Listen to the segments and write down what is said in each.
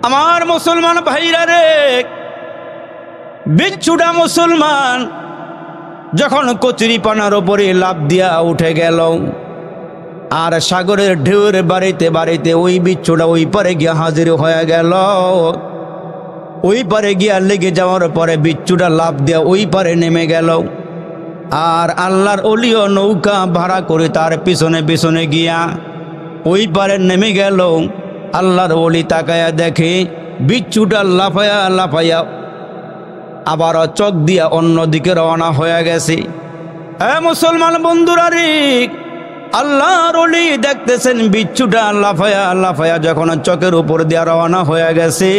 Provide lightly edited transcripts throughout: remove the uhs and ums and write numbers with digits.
আমার মুসলমান ভাইরা রে, বিচ্ছুটা মুসলমান যখন কচুরিপানার ওপরে লাফ দিয়া উঠে গেল, আর সাগরের ঢেউয়ের বাড়িতে বাড়িতে ওই বিচ্ছুটা ওই পারে গিয়া হাজির হয়ে গেল। ওই পারে গিয়া লেগে যাওয়ার পরে বিচ্ছুটা লাফ দিয়া ওই পারে নেমে গেল। আর আল্লাহর ওলিও নৌকা ভাড়া করে তার পিছনে পিছনে গিয়া ওই পারে নেমে গেল। আল্লাহর ওলি তাকায়া দেখে বিচ্ছুটা লাফায়া লাফায়া আবারও চোখ দিয়া অন্যদিকে রওনা হয়ে গেছে। হ্যাঁ মুসলমান বন্ধুরা রে, আল্লাহর ওলি দেখতেছেন বিচ্ছুটা লাফায়া লাফায়া যখন চোখের উপর দিয়া রওনা হয়ে গেছে,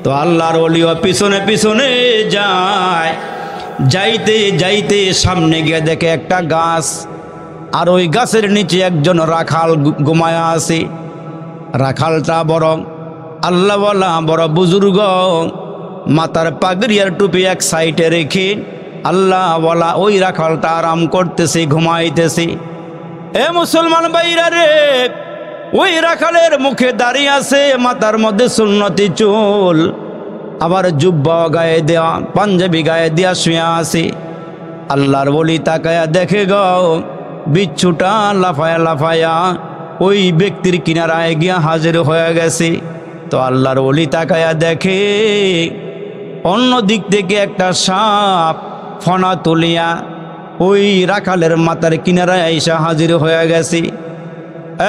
তো আল্লাহর ওলিও পিছনে পিছনে যায়। যাইতে যাইতে সামনে গিয়ে দেখে একটা গাছ, আর ওই গাছের নিচে একজন রাখাল ঘুমায়া আছে। রাখালটা বড় আল্লাহওয়ালা, বড় বুজুর্গ, মাথার পাগড়ি আর টুপি এক সাইডে রেখে আল্লাহওয়ালা ওই রাখালটা আরাম করতেছে, ঘুমাইতেছে। এ মুসলমান ভাইরা রে, ওই রাখালের মুখে দাঁড়িয়ে আছে, মাথার মধ্যে সুন্নতি চুল, আবার জুব্বা গায়ে দেওয়া, পাঞ্জাবি গায়ে দেওয়া শুয়ে আছে। আল্লাহর ওলি তাকায়া দেখে গো বিচ্ছুটা লাফায়া লাফায়া ওই ব্যক্তির কিনারায় গিয়া হাজির হয়ে গেছে। তো আল্লাহর ওলি তাকায়া দেখে অন্য দিক থেকে একটা সাপ ফনা তুলিয়া ওই রাখালের মাথার কিনারায় আইসা হাজির হয়ে গেছে।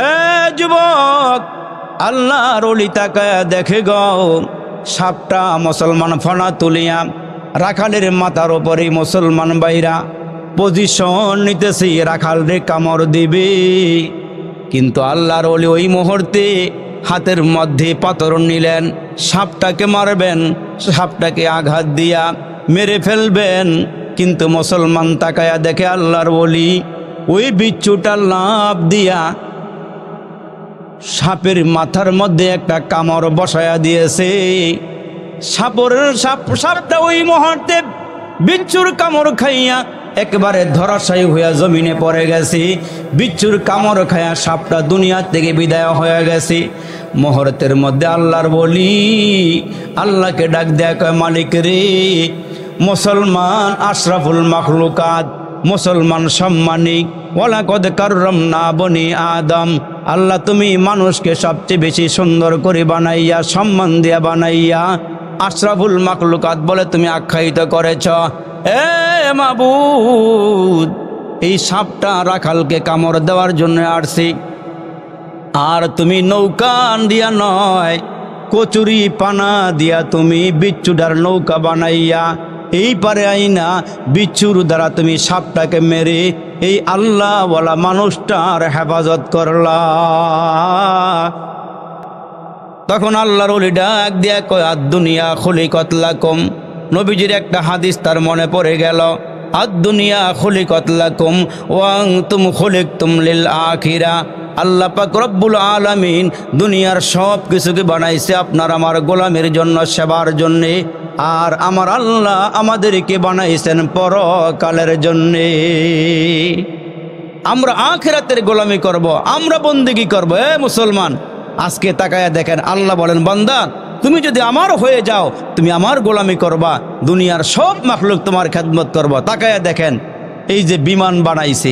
এ যুবক, আল্লাহর ওলি তাকায়া দেখে গো সাপটা মুসলমান ফনা তুলিয়া রাখালের মাথার ওপরে মুসলমান ভাইরা পজিশন নিতেছে, রাখালরে কামড় দিবে। কিন্তু আল্লাহর ওলি ওই মুহূর্তে হাতের মধ্যে পাথর নিলেন, সাপটাকে মারবেন, সাপটাকে আঘাত দিয়া মেরে ফেলবেন। কিন্তু মুসলমান তাকায়া দেখে আল্লাহর ওলি ওই বিচ্ছুটা লাফ দিয়া সাপের মাথার মধ্যে একটা কামড় বসায়া দিয়েছে। সাপটা ওই মুহূর্তে বিচ্ছুর কামড় খাইয়া একবারে ধরাশায়ী হইয়া জমিনে পড়ে গেছে। বিচ্ছুর কামড় খাইয়া সাপটা দুনিয়া থেকে বিদায় হয়ে গেছে। মুহূর্তের মধ্যে আল্লাহর বলি আল্লাহকে ডাক দেয়া কয়, মালিক রে, মুসলমান আশরাফুল মাখলুকাত, মুসলমান সম্মানিক, ওয়ালাকাদ কাররামনা বনি আদম। আল্লাহ তুমি মানুষকে সবচেয়ে বেশি সুন্দর করে বানাইয়া, সম্মান দিয়া বানাইয়া আশরাফুল মাখলুকাত বলে তুমি আখ্যায়িত করেছ। এ মাবুদ, এই সাপটা রাখালকে কামড় দেওয়ার জন্য আসছি, আর তুমি নৌকা দিয়া নয়, কচুরি পানা দিয়া তুমি বিচ্ছুটার নৌকা বানাইয়া এই পারে আইনা বিচ্ছুর দ্বারা তুমি সাপটাকে মেরে এই আল্লাহওয়ালা মানুষটার হেফাজত করলা। তখন আল্লাহর ওলি ডাক দিয়া কয়, আদ-দুনিয়া খুলিকাত লাকুম। নবীজির একটা হাদিস তার মনে পড়ে গেল, আদ-দুনিয়া খুলিকাত লাকুম ওয়া আনতুম খুলিকতুম লিল আখিরা। আল্লাহ পাক রব্বুল আলামিন দুনিয়ার সব কিছুকে বানাইছে আপনার আমার গোলামের জন্য, সেবার জন্যে, আর আমার আল্লাহ আমাদেরকে বানাইছেন পরকালের জন্যে। আমরা আখিরাতের গোলামি করব, আমরা বন্দেগী করব। এ মুসলমান, আজকে তাকায়া দেখেন, আল্লাহ বলেন, বান্দা তুমি যদি আমার হয়ে যাও, তুমি আমার গোলামি করবা, দুনিয়ার সব মাখলুক তোমার খেদমত করবা। তাকায়া দেখেন, এই যে বিমান বানাইছে,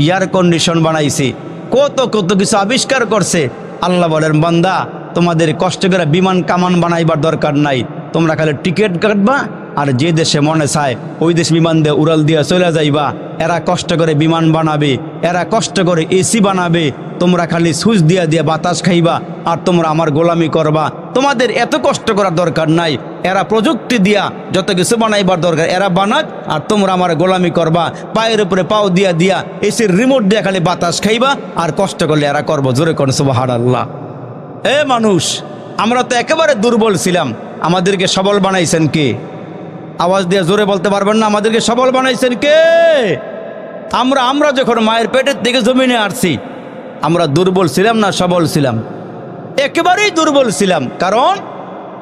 এয়ার কন্ডিশন বানাইছে, কত কত কিছু আবিষ্কার করছে। আল্লাহ বলেন, বান্দা তোমাদের কষ্ট করে বিমান কামান বানাইবার দরকার নাই, তোমরা খালি টিকিট কাটবা আর যে দেশে মনে চায় ওই দেশ বিমান দিয়ে উড়াল দিয়ে চলে যাইবা। এরা কষ্ট করে বিমান বানাবে, এরা কষ্ট করে এসি বানাবে, তোমরা খালি সুইচ দিয়া দিয়া বাতাস খাইবা আর তোমরা আমার গোলামি করবা। তোমাদের এত কষ্ট করার দরকার নাই, এরা প্রযুক্তি দিয়া যত কিছু বানাইবার দরকার এরা বানাক, আর তোমরা আমার গোলামি করবা। পায়ের উপরে পাও দিয়া দিয়া এসির রিমোট দিয়া খালি বাতাস খাইবা, আর কষ্ট করলে এরা করবো। জোরে কোন সুবহানাল্লাহ। এ মানুষ, আমরা তো একেবারে দুর্বল ছিলাম, আমাদেরকে সবল বানাইছেন কে? আওয়াজ দিয়ে জোরে বলতে পারবেন না, আমাদেরকে সবল বানাইছেন কে? আমরা যখন মায়ের পেটের থেকে জমিনে আসছি, আমরা দুর্বল ছিলাম না সবল ছিলাম? একেবারেই দুর্বল ছিলাম। কারণ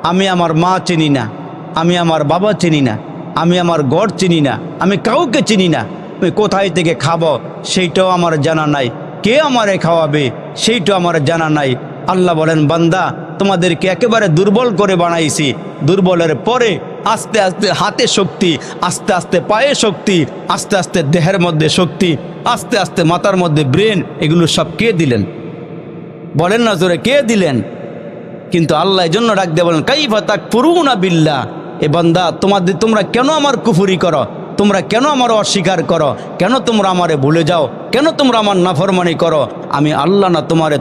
আমি আমার মা চিনি না, আমি আমার বাবা চিনি না, আমি আমার ঘর চিনি না, আমি কাউকে চিনি না। আমি কোথায় থেকে খাবো সেইটাও আমার জানা নাই, কে আমারে খাওয়াবে সেইটাও আমার জানা নাই। আল্লাহ বলেন, বান্দা তোমাদেরকে একেবারে দুর্বল করে বানাইছি, দুর্বলের পরে আস্তে আস্তে হাতে শক্তি, আস্তে আস্তে পায়ে শক্তি, আস্তে আস্তে দেহের মধ্যে শক্তি, আস্তে আস্তে মাথার মধ্যে ব্রেন, এগুলো সব কে দিলেন? বলেন না জোরে, কে দিলেন? কিন্তু আল্লাহ এই জন্য ডাক দিয়ে বলেন, কাইফা তাকফুরুনা বিল্লাহ, এ বান্দা তোমরা কেন আমার কুফরি করো, তোমরা কেন আমার অস্বীকার করো, কেন তোমরা আমারে ভুলে যাও, কেন তোমরা আমার নাফরমানি করো? আমি আল্লাহ না তোমার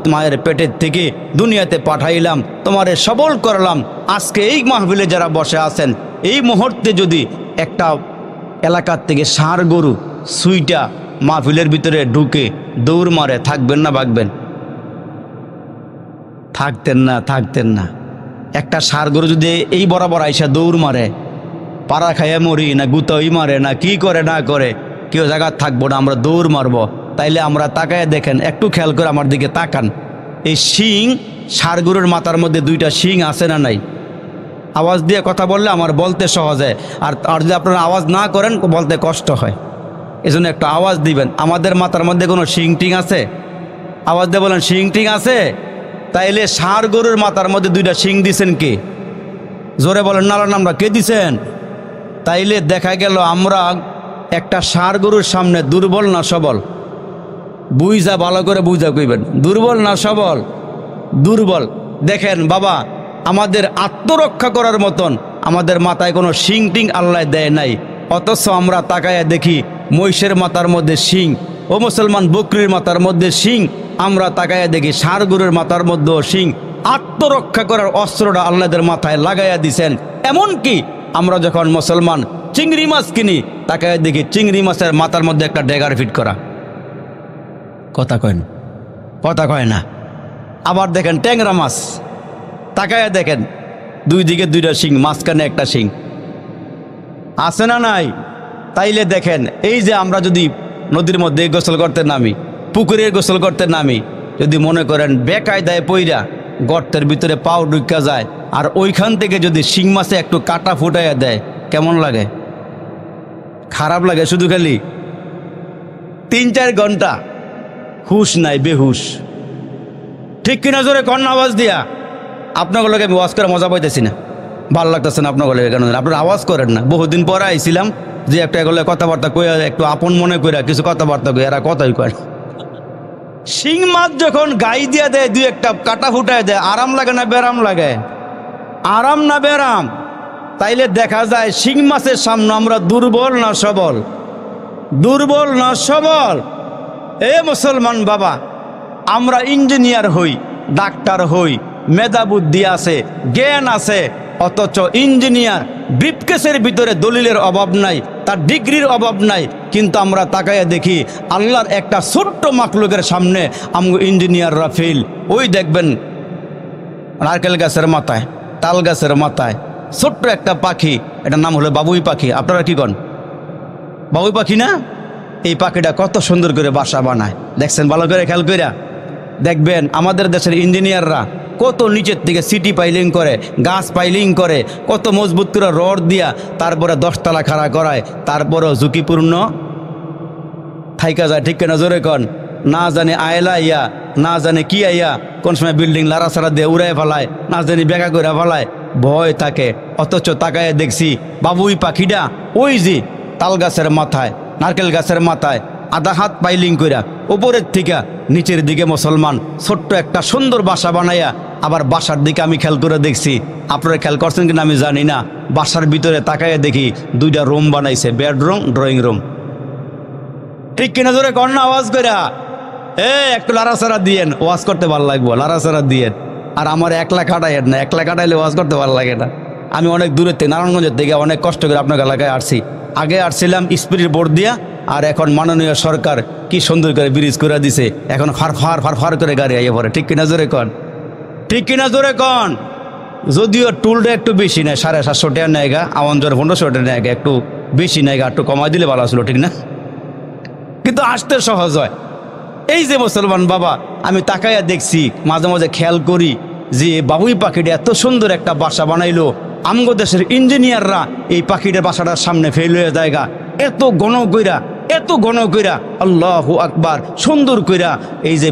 পেটের থেকে দুনিয়াতে পাঠাইলাম, তোমারে সবল করলাম। আজকে এই মাহফিলে যারা বসে আছেন, এই মুহূর্তে যদি একটা এলাকার থেকে ষাঁড় গরু সুইটা মাহফিলের ভিতরে ঢুকে দৌড় মারে, থাকবেন না ভাগবেন? থাকতেন না। একটা ষাঁড় গরু যদি এই বরাবর আইসা দৌড় মারে, পাড়া খাইয়া মরি না গুতাই মারে না কি করে না করে, কেউ জায়গা থাকবো না, আমরা দৌড় মারবো। তাইলে আমরা তাকায় দেখেন, একটু খেয়াল করে আমার দিকে তাকান। এই শিং, ষাঁড় গরুর মাথার মধ্যে দুইটা শিং আছে না নাই? আওয়াজ দিয়ে কথা বললে আমার বলতে সহজ হয়, আর যদি আপনারা আওয়াজ না করেন বলতে কষ্ট হয়। এজন্য একটু আওয়াজ দিবেন। আমাদের মাথার মধ্যে কোনো শিং টিং আছে? আওয়াজ দিয়ে বলেন, শিং টিং আছে? তাইলে ষাঁড় গরুর মাথার মধ্যে দুইটা শিং দিছেন কে? জোরে বলেন না আমরা, কে দিছেন? তাইলে দেখা গেল আমরা একটা ষাঁড় গরুর সামনে দুর্বল না সবল? বুঝা, ভালো করে বুঝা কইবেন, দুর্বল না সবল? দুর্বল। দেখেন বাবা, আমাদের আত্মরক্ষা করার মতন আমাদের মাথায় কোনো শিং টিং আল্লাহ দেয় নাই, অথচ আমরা তাকায় দেখি মহিষের মাথার মধ্যে শিং, ও মুসলমান বকরির মাথার মধ্যে শিং, আমরা তাকায় দেখি ষাঁড় গরুর মাথার মধ্যেও শিং। আত্মরক্ষা করার অস্ত্রটা আল্লাহদের মাথায় লাগাইয়া দিছেন। এমনকি আমরা যখন মুসলমান চিংড়ি মাছ কিনি, তাকায় দেখি চিংড়ি মাছের মাথার মধ্যে একটা ড্যাগার ফিট করা। কথা কয় না। আবার দেখেন ট্যাংরা মাছ, তাকায় দেখেন দুই দিকে দুইটা শিং, মাঝখানে একটা শিং, আছে না নাই? তাইলে দেখেন, এই যে আমরা যদি নদীর মধ্যে গোসল করতে নামি, পুকুরে গোসল করতে নামি, যদি মনে করেন বেকায়দায় পইরা গর্তের ভিতরে পাও ঢুকা যায়, আর ওইখান থেকে যদি শিং মাছে একটু কাটা ফুটাইয়া দেয়, কেমন লাগে? খারাপ লাগে। শুধু খালি 3-4 ঘন্টা হুশ নাই, বেহুশ। ঠিক কিনা জোরে কন্যা আওয়াজ দিয়া? আপনাগুলোকে আমি ওয়াজ করে মজা পাইতেছি না, ভালো লাগতেছে না আপনাগুলো, কেন আপনারা আওয়াজ করেন না? বহুদিন পরে আইছিলাম যে একটা এগুলো কথাবার্তা কইয়া একটু আপন মনে কইরা কিছু কথাবার্তা কই, এরা কথাই কয়। শিং মাছ যখন গাই দিয়া দেয়, দুই একটা কাটা ফুটায় দেয়, আরাম লাগে না বেরাম লাগে? আরাম না বেরাম? তাইলে দেখা যায় শিং মাছের সামনে আমরা দুর্বল না সবল? দুর্বল না সবল? এ মুসলমান বাবা, আমরা ইঞ্জিনিয়ার হই, ডাক্তার হই, মেধা বুদ্ধি আছে, জ্ঞান আছে, অথচ ইঞ্জিনিয়ার ব্রিফকেসের ভিতরে দলিলের অভাব নাই, তার ডিগ্রির অভাব নাই, কিন্তু আমরা তাকাইয়া দেখি আল্লাহর একটা ছোট্ট মাখলুকের সামনে আমগো ইঞ্জিনিয়াররা ফেল। ওই দেখবেন নারকেল গাছের মাথায়, তাল গাছের মাথায় ছোট্ট একটা পাখি, এটার নাম হলো বাবুই পাখি। আপনারা কি কন? বাবুই পাখি না? এই পাখিটা কত সুন্দর করে বাসা বানায়, দেখছেন? ভালো করে খেয়াল কইরা দেখবেন আমাদের দেশের ইঞ্জিনিয়াররা কত নিচের থেকে সিটি পাইলিং করে, গাছ পাইলিং করে, কত মজবুত করে রড দিয়া তারপরে 10 তলা খাড়া করায়, তারপরেও ঝুঁকিপূর্ণ থাইকা যায়। ঠিক কেনা জোরে কন? না জানে আয়লা ইয়া, না জানে কি আইয়া, কোন সময় বিল্ডিং লাড়াছাড়া দিয়ে উড়ায় ফেলায়, না জানি বেকা করে ফেলায়, ভয় থাকে। অথচ তাকায় দেখছি বাবুই পাখিটা ওই যে তাল গাছের মাথায়, নারকেল গাছের মাথায় আধা হাত পাইলিং কইরা উপরের থেকে নিচের দিকে মুসলমান ছোট্ট একটা সুন্দর বাসা বানাইয়া, আবার বাসার দিকে আমি খেয়াল করে দেখছি, আপনারা খেয়াল করছেন কিনা আমি জানি না, বাসার ভিতরে তাকাইয়া দেখি 2টা রুম বানাইছে, বেডরুম, ড্রয়িং রুম। ঠিক কিনা জোরে কন্যা আওয়াজ কইরা? একটু লাড়াচাড়া দিয়েন, ওয়াজ করতে ভালো লাগবো, লাড়াচাড়া দিয়েন। আর আমার 1 লাখ কাটাইয়েন না, 1 লাখ কাটাইলে ওয়াজ করতে ভালো লাগে না। আমি অনেক দূরের থেকে, নারায়ণগঞ্জের থেকে অনেক কষ্ট করে আপনার এলাকায় আসছি। আগে আসছিলাম স্পিরিট বোর্ড দিয়া, আর এখন মাননীয় সরকার কি সুন্দর করে ব্রিজ করে দিছে, এখন ফার করে গাড়ি আইয়া পড়ে। ঠিক কিনা জোরে কন? ঠিক কিনা জোরে কন? যদিও টুলটা একটু বেশি নেয়, 750 টাকা নেয়গা, আমার জ্বর 1500 টাকা নেয়গা, একটু বেশি নেয়গা, একটু কমাই দিলে ভালো আসলো, ঠিক না? কিন্তু আসতে সহজ হয়। এই যে মুসলমান বাবা, আমি তাকাইয়া দেখছি, মাঝে মাঝে খেয়াল করি যে বাবুই পাখিটা এত সুন্দর একটা বাসা বানাইলো, আমগো দেশের ইঞ্জিনিয়াররা এই পাখিটার বাসাটার সামনে ফেল হয়ে জায়গা, এত ঘন কইরা, এত ঘন কইরা, আল্লাহু আকবার, সুন্দর কইরা এই যে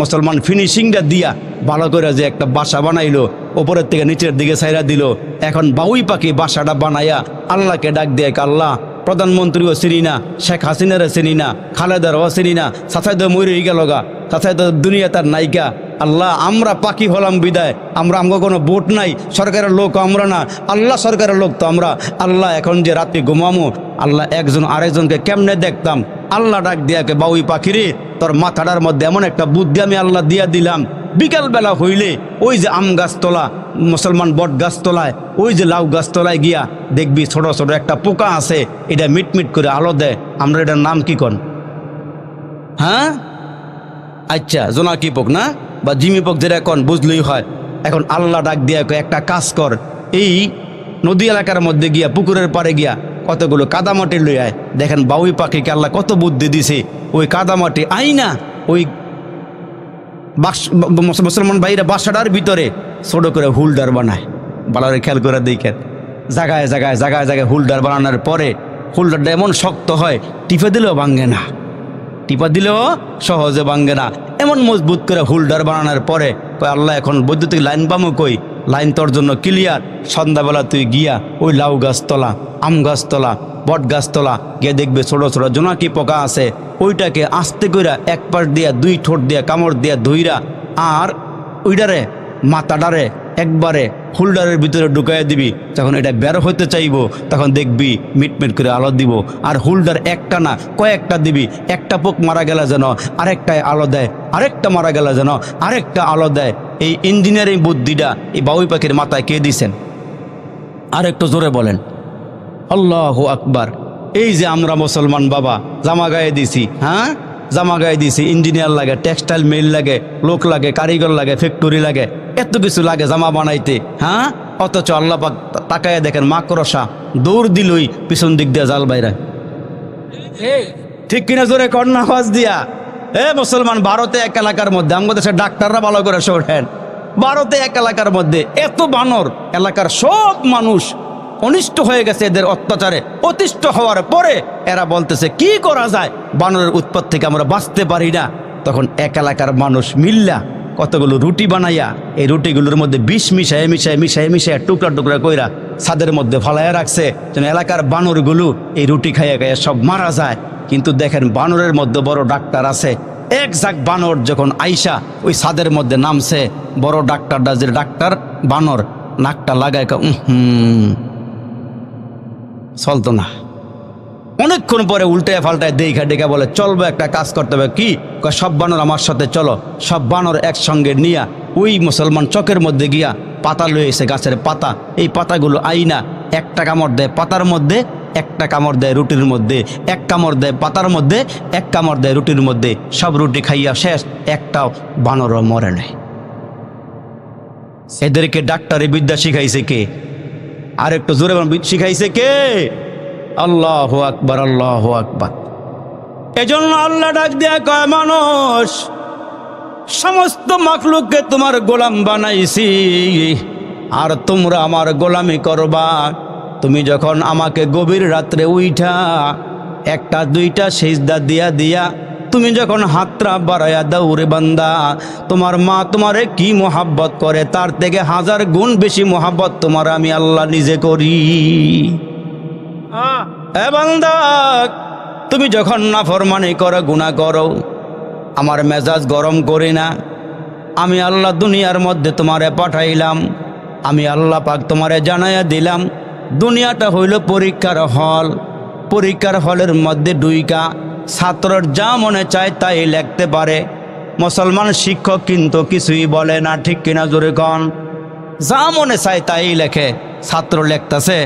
মুসলমান ফিনিশিংটা দিয়া ভালো করে যে একটা বাসা বানাইলো, ওপরের থেকে নিচের দিকে ছাইরা দিল। এখন বাউই পাখি বাসাটা বানাইয়া আল্লাহকে ডাক দিয়ে, আল্লাহ প্রধানমন্ত্রীও চিনি না, শেখ হাসিনারও চিনি না, খালেদারও চিনি না, সাথে মরে গেল গা, সাথে দুনিয়া তার নায়িকা। আল্লাহ আমরা পাখি হলাম বিদায়, আমরা কোনো ভোট নাই, সরকারের লোক আমরা না, আল্লাহ সরকারের লোক তো আমরা। আল্লাহ এখন যে রাতে ঘুমামো, আল্লাহ একজন আরেকজনকে কেমনে দেখতাম। আল্লাহ ডাক দিয়াকে, বাউই পাখিরে তোর মাথাটার মধ্যে এমন একটা বুদ্ধি আমি আল্লাহ দিয়া দিলাম, বিকালবেলা হইলে ওই যে আম গাছতলা, মুসলমান বট গাছতলায়, ওই যে লাউ গাছতলায় গিয়া দেখবি ছোট ছোট একটা পোকা আছে, এটা মিটমিট করে আলো দেয়। আমরা এটার নাম কি কন? হ্যাঁ আচ্ছা, জোনাকি পোক না, বা জিমি পোক যেটা কন বুঝলেই হয়। এখন আল্লাহ ডাক দিয়া একটা কাজ কর, এই নদী এলাকার মধ্যে গিয়া পুকুরের পাড়ে গিয়া কতগুলো কাদামাটি লই আয়। দেখেন বাউই পাখিকে আল্লাহ কত বুদ্ধি দিছে, ওই কাদামাটি আইনা ওই মুসলমান ভাইরা বাসাটার ভিতরে ছোট করে হুলডার বানায়। বালারে খেয়াল করে দেখেন, জায়গায় জায়গায় জায়গায় জায়গায় হুলডার বানানোর পরে হুলডারটা এমন শক্ত হয়, টিপে দিলেও ভাঙ্গে না, টিপা দিলেও সহজে ভাঙ্গে না, এমন মজবুত করে হুলডার বানানোর পরে কয় আল্লাহ এখন বৈদ্যুতিক লাইন পামো কই? লাইন তোর জন্য ক্লিয়ার। সন্ধ্যাবেলা তুই গিয়া ওই লাউ গাছতলা, আম গাছতলা, বট গাছতলা গিয়ে দেখবে ছোট ছোট জোনাকি পোকা আছে, ওইটাকে আস্তে কইরা এক পাশ দিয়া দুই ঠোঁট দিয়া কামড় দিয়া ধইরা আর ওইটারে মাথাটারে একবারে হুলডারের ভিতরে ঢুকাইয়া দিবি। যখন এটা বের হইতে চাইবো তখন দেখবি মিটমিট করে আলো দিব। আর হুলডার একটা না কয়েকটা দিবি, একটা পোক মারা গেলে যেন আরেকটায় আলো দেয়, আরেকটা মারা গেলে যেন আরেকটা আলো দেয়। এই ইঞ্জিনিয়ারিং বুদ্ধিটা এই বাউই পাখির মাথায় কে দিছেন? আর একটু জোরে বলেন আল্লাহু আকবার। এই যে আমরা মুসলমান বাবা জামা গায়ে দিছি, হ্যাঁ জামা গায়ে দিছি, ইঞ্জিনিয়ার লাগে, টেক্সটাইল মিল লাগে, লোক লাগে, কারিগর লাগে, ফ্যাক্টরি লাগে, এত কিছু লাগে জামা বানাইতে, হ্যাঁ। অথচ আল্লাহ পাক তাকায় দেখেন মাকড়সা দৌড় দিলই পিছন দিক দিয়ে জাল বাইরা। ঠিক কিনা জোরে কন্যা আওয়াজ দিয়া। মুসলমান ভারতে এক এলাকার মধ্যে, আমাদের দেশের ডাক্তাররা ভালো করে শোনেন, ভারতে এক এলাকার মধ্যে এত বানর, এলাকার সব মানুষ অনিষ্ট হয়ে গেছে এদের অত্যাচারে। অতিষ্ঠ হওয়ার পরে এরা বলতেছে কি করা যায়, বানরের উৎপাত থেকে আমরা বাঁচতে পারি না। তখন এক এলাকার মানুষ মিল্লা কতগুলো রুটি বানাইয়া এই রুটিগুলোর মধ্যে বিষ মিশায় মিশায় মিশায় মিশায় টুকরা টুকরা কইরা ছাদের মধ্যে ফালাইয়া রাখছে, যেন এলাকার বানরগুলো এই রুটি খাইয়া খাইয়া সব মারা যায়। কিন্তু দেখেন বানরের মধ্যে বড় ডাক্তার আছে। এক ঝাঁক বানর যখন আইসা ওই ছাদের মধ্যে নামছে, বড় ডাক্তারটা যে ডাক্তার বানর নাকটা লাগায় চলতো না। অনেকক্ষণ পরে উল্টায় ফাল্টায় দেখা ডেকে বলে চলবো, একটা কাজ করতে হবে। কি? সব বানর আমার সাথে চলো। সব বানর একসঙ্গে নিয়া ওই মুসলমান চকের মধ্যে গিয়া পাতা লয়ে এসে, গাছের পাতা, এই পাতাগুলো আইনা একটা কামড় দেয় পাতার মধ্যে, একটা কামড় দেয় রুটির মধ্যে, এক কামড় দেয় পাতার মধ্যে, এক কামড় দেয় রুটির মধ্যে। সব রুটি খাইয়া শেষ, একটাও বানরও মরে নাই। এদেরকে ডাক্তারি বিদ্যা শিখাইছে কে? আর একটু জোরে শিখাইছে কে? আল্লাহু আকবার, আল্লাহু আকবার। এজন্য আল্লাহ ডাক দিয়া কয় মানুষ, সমস্ত মাখলুককে তোমার গোলাম বানাইছি আর তোমরা আমার গোলামি করবা। তুমি যখন আমাকে গভীর রাত্রে উইঠা একটা দুইটা সিজদা দিয়া দিয়া তুমি যখন হাতটা বাড়াইয়া দাও রে বান্দা, তোমার মা তোমারে কি মোহাব্বত করে তার থেকে 1000 গুণ বেশি মোহাব্বত তোমার আমি আল্লাহ নিজে করি। বান্দা তুমি যখন নাফরমানি করো, গুনাহ করো, আমার মেজাজ গরম করি না। আমি আল্লাহ দুনিয়ার মধ্যে তোমারে পাঠাইলাম, আমি আল্লাহ পাক তোমারে জানাইয়া দিলাম দুনিয়াটা হইল পরীক্ষার হল। পরীক্ষার হলের মধ্যে দুইকা ছাত্রর যা মনে চায় তাই লিখতে পারে। মুসলমান শিক্ষক কিন্তু কিছুই বলে না, ঠিক কিনা জোরে কন? যা মনে চায় তাই লেখে। ছাত্র লিখতেছে,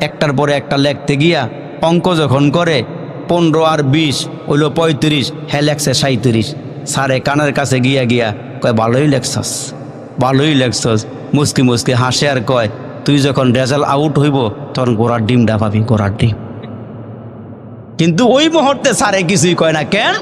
একটার পরে একটা লিখতে গিয়া অঙ্ক যখন করে 15 আর 20 হইল 35, হ্যাঁ লেখছে 37। স্যারে কানের কাছে গিয়া গিয়া কয় ভালোই লেখছস, ভালোই লেখছস। মুসকি মুসকি হাসে আর কয় তুই যখন রেজাল্ট আউট হইব তখন গোড়ার ডিমটা পাবি, গোড়ার ডিম। কিন্তু ওই মুহূর্তে স্যারে কিছুই কয় না। কেন?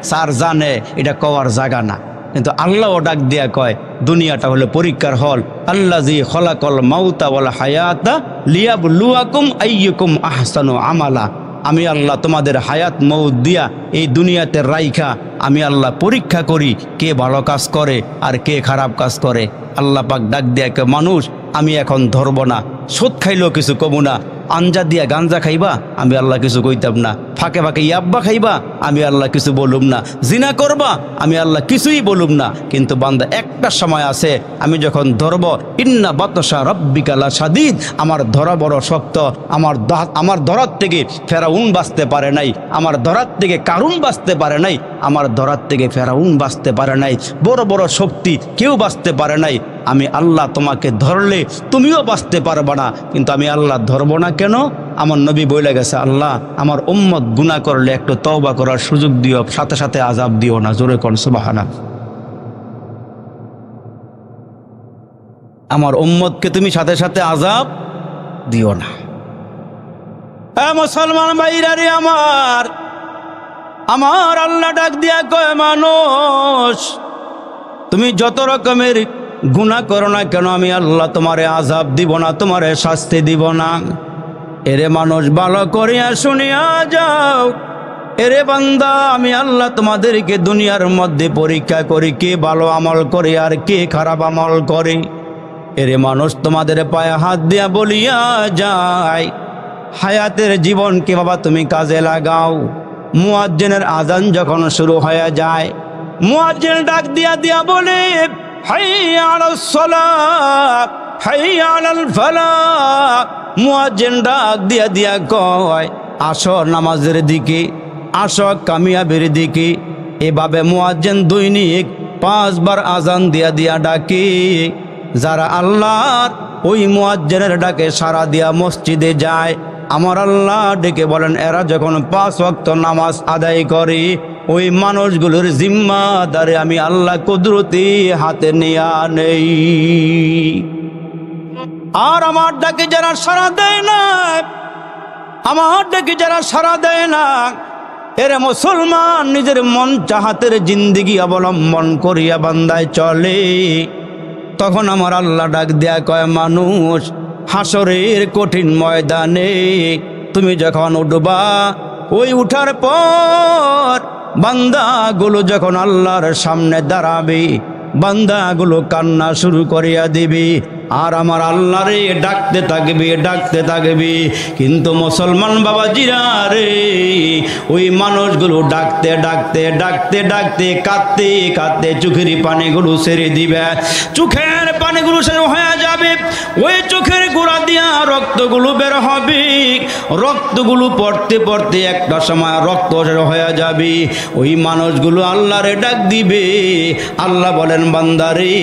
স্যার জানে এটা কওয়ার জায়গা না। কিন্তু আল্লাহ ডাক দিয়া কয় দুনিয়াটা হলো পরীক্ষার হল। আল্লাযী খলাকাল মাউতা ওয়াল হায়াতা লিয়াবলুয়াকুম আইয়ুকুম আহসানু আমালা। আমি আল্লাহ তোমাদের হায়াত মউত দিয়া এই দুনিয়াতে রাইখা আমি আল্লাহ পরীক্ষা করি কে ভালো কাজ করে আর কে খারাপ কাজ করে। আল্লাহ পাক ডাক দিয়া কে মানুষ আমি এখন ধরব না, সুদ খাইলেও কিছু কমু না, আঞ্জা দিয়া গাঞ্জা খাইবা আমি আল্লাহ কিছু কইতাম না, ফাঁকে ফাঁকে ইয়াব্বা খাইবা আমি আল্লাহ কিছু বলুম না, জিনা করবা আমি আল্লাহ কিছুই বলুম না। কিন্তু বান্দা একটা সময় আছে আমি যখন ধরব, ইন্না বাতশা রাব্বিকা লাশাদীদ, আমার ধরা বড় শক্ত, আমার ধরার থেকে ফেরাউন বাঁচতে পারে নাই, আমার ধরার থেকে কারুন বাঁচতে পারে নাই, আমার ধরার থেকে ফেরাউন বাঁচতে পারে নাই, বড় বড় শক্তি কেউ বাঁচতে পারে নাই। আমি আল্লাহ তোমাকে ধরলে তুমিও বাঁচতে পারবা না, কিন্তু আমি আল্লাহ ধরবো না কেন? আমার নবী বলে গেছে, আল্লাহ আমার উম্মত গুনাহ করলে একটু তওবা করার সুযোগ দিও, সাথে সাথে আযাব দিও না। জোরে কোন সুবহানাল্লাহ। আমার উম্মতকে তুমি সাথে সাথে আযাব দিও না। মুসলমান ভাইরা রে আমার আল্লাহ ডাক দিয়া কয়, মানুষ তুমি যত রকমের গুনাহ করো না কেন আমি আল্লাহ তোমারে আযাব দিব না, তোমারে শাস্তি দিব না। এরে মানুষ ভালো করিয়া শুনিয়া যাও, এরে বান্দা আমি আল্লাহ তোমাদেরকে দুনিয়ার মধ্যে পরীক্ষা করি কে ভালো আমল করে আর কে খারাপ আমল করে। এরে মানুষ তোমাদের পায়ে হাত দিয়া বলিয়া যায়, হায়াতের জীবনকে বাবা তুমি কাজে লাগাও। মুয়াজ্জিনের আজান যখন শুরু হয়ে যায়, মুয়াজ্জিন ডাক দিয়া দিয়া বলে, হাইয়া আলাস সালাহ হাইয়া আলাল ফালাহ। মুয়াজ্জিন ডাক দিয়া দিয়া কয়, আসো নামাজের দিকে, আসো কামিয়াবির দিকে। এভাবে মুয়াজ্জিন দৈনিক 5 বার আজান দিয়া দিয়া ডাকে। যারা আল্লাহর ওই মুয়াজ্জিনের ডাকে সাড়া দিয়া মসজিদে যায়, আমার আল্লাহ ডেকে বলেন, এরা যখন 5 ওয়াক্ত নামাজ আদায় করে ওই মানুষগুলোর জিম্মাদারে আমি আল্লাহ কুদরতি হাতে নিয়া নেই। আর আমার ডাকে যারা সাড়া দেয় না, আমার ডাকে যারা সাড়া দেয় না, এরে মুসলমান নিজের মন চাহাতের জিন্দেগি অবলম্বন করিয়া বান্দায় চলে, তখন আমার আল্লাহ ডাক দেয়া কয়, মানুষ হাসরের কঠিন ময়দানে তুমি যখন উঠবা, ওই উঠার পর বান্দাগুলো যখন আল্লাহর সামনে দাঁড়াবে, বান্দাগুলো কান্না শুরু করিয়া দিবে আর আমার আল্লাহরে ডাকতে থাকবে ডাকতে থাকবে। কিন্তু মুসলমান বাবাজিরা রে, ওই মানুষগুলো ডাকতে ডাকতে ডাকতে ডাকতে কাঁদতে কাঁদতে চোখের পানিগুলো ছেড়ে দিবে, চোখের পানিগুলো শেষ হয়ে যাবে, ওই চোখের গোড়া দিয়া রক্তগুলো বের হবে, রক্তগুলো পড়তে পড়তে একটা সময় রক্ত হয়ে যাবে। ওই মানুষগুলো আল্লাহরে ডাক দিবে, আল্লাহ বলেন, বান্দারে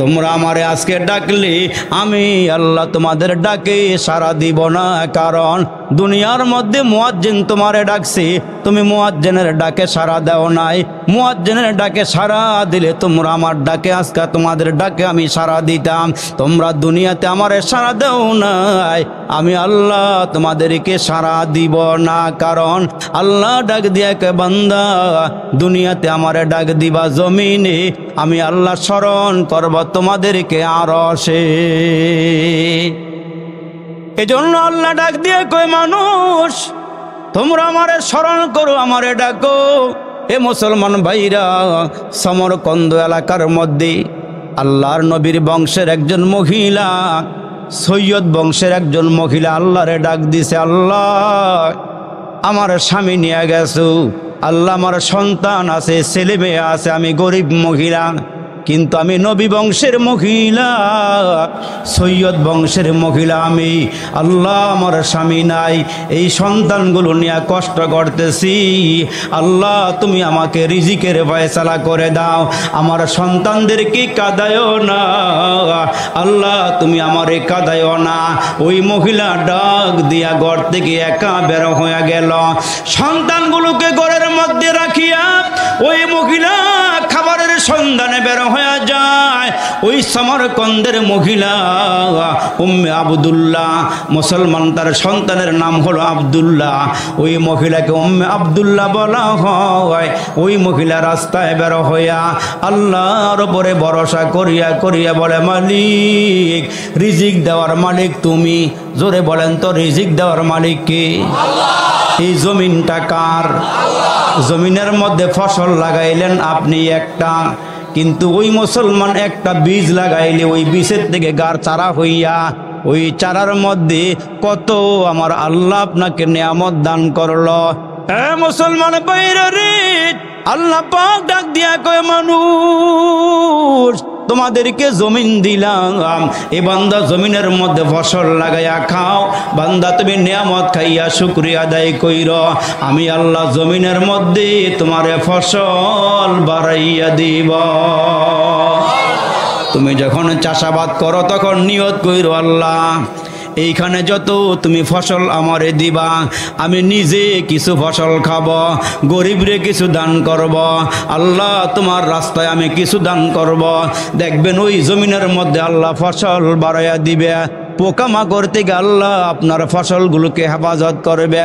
তোমরা আমারে আজকে ডাকলে আমি আল্লাহ তোমাদের ডাকে সাড়া দিব না, কারণ দুনিয়ার মধ্যে মুয়াজ্জিন তোমারে ডাকছে, তুমি মুয়াজ্জিনের ডাকে সাড়া দাও নাই। মুয়াজ্জিনের ডাকে সাড়া দিলে তোমরা আমার ডাকে, আজকে তোমাদের ডাকে আমি সাড়া দিতাম, তোমরা দুনিয়াতে আমারে সাড়া দাও নাই, আমি আল্লাহ তোমাদেরকে সাড়া দিব না। কারণ আল্লাহ ডাক দিয়া কে, বান্দা দুনিয়াতে আমারে ডাক দিবা, জমিনে আমি আল্লাহ স্মরণ করব তোমাদেরকে আরশে। এজন্য আল্লাহ ডাক দিয়ে কয়, মানুষ তোমরা আমারে স্মরণ করো, আমারে ডাকো। এ মুসলমান ভাইরা, সমরকন্দ এলাকার মধ্যে আল্লাহর নবীর বংশের একজন মহিলা, সৈয়দ বংশের একজন মহিলা আল্লাহরে ডাক দিছে, আল্লাহ আমার স্বামী নিয়ে গেছো, আল্লাহ আমার সন্তান আছে, ছেলে মেয়ে আছে, আমি গরিব মহিলা, কিন্তু আমি নবী বংশের মহিলা, সৈয়দ বংশের মহিলা আমি, আল্লাহ আমার স্বামী নাই, এই সন্তানগুলো নিয়ে কষ্ট করতেছি, আল্লাহ তুমি আমাকে রিজিকের ফয়সালা করে দাও, আমার সন্তানদেরকে কাঁদায়ও না, আল্লাহ তুমি আমারে কাঁদায়ও না। ওই মহিলা ডাক দিয়া ঘর থেকে একা বের হয়ে গেল, সন্তানগুলোকে ঘরের মধ্যে রাখিয়া ওই মহিলা খাবারের সন্ধানে বের হয়ে যায়। ওই সমরকন্দের মহিলা উম্মে আব্দুল্লাহ, মুসলমান তার সন্তানের নাম হলো আব্দুল্লাহ, ওই মহিলাকে উম্মে আব্দুল্লাহ বলা হয়। ওই মহিলা রাস্তায় বের হইয়া আল্লাহর উপরে ভরসা করিয়া করিয়া বলে, মালিক রিজিক দেওয়ার মালিক তুমি, জোরে বলেন তো রিজিক দেওয়ার মালিক কে? আল্লাহ। এই জমিনটা কার? জমিনের মধ্যে ফসল লাগাইলেন আপনি একটা, কিন্তু ওই মুসলমান একটা বীজ লাগাইলে ওই বীজের থেকে গাছ চারা হইয়া ওই চারার মধ্যে কত আমার আল্লাহ আপনাকে নিয়ামত দান করলো। মুসলমান বাইরে রে, আল্লাহ পাক ডাক দিয়া কয় মানুষ তোমাদেরকে জমিন দিলাম, এ বান্দা জমিনের মধ্যে ফসল লাগাইয়া খাও, বান্দা তুমি নিয়ামত খাইয়া শুকরিয়া আদায় কইর, আমি আল্লাহ জমিনের মধ্যে তোমার ফসল বাড়াইয়া দিব। তুমি যখন চাষাবাদ করো তখন নিয়ত কইরো আল্লাহ এইখানে যত তুমি ফসল আমারে দিবা আমি নিজে কিছু ফসল খাব, গরিবরে কিছু দান করব, আল্লাহ তোমার রাস্তায় আমি কিছু দান করব। দেখবেন ওই জমিনের মধ্যে আল্লাহ ফসল বাড়াইয়া দিবে, পোকামাকড় থেকে আল্লাহ আপনার ফসলগুলোকে হেফাজত করবে।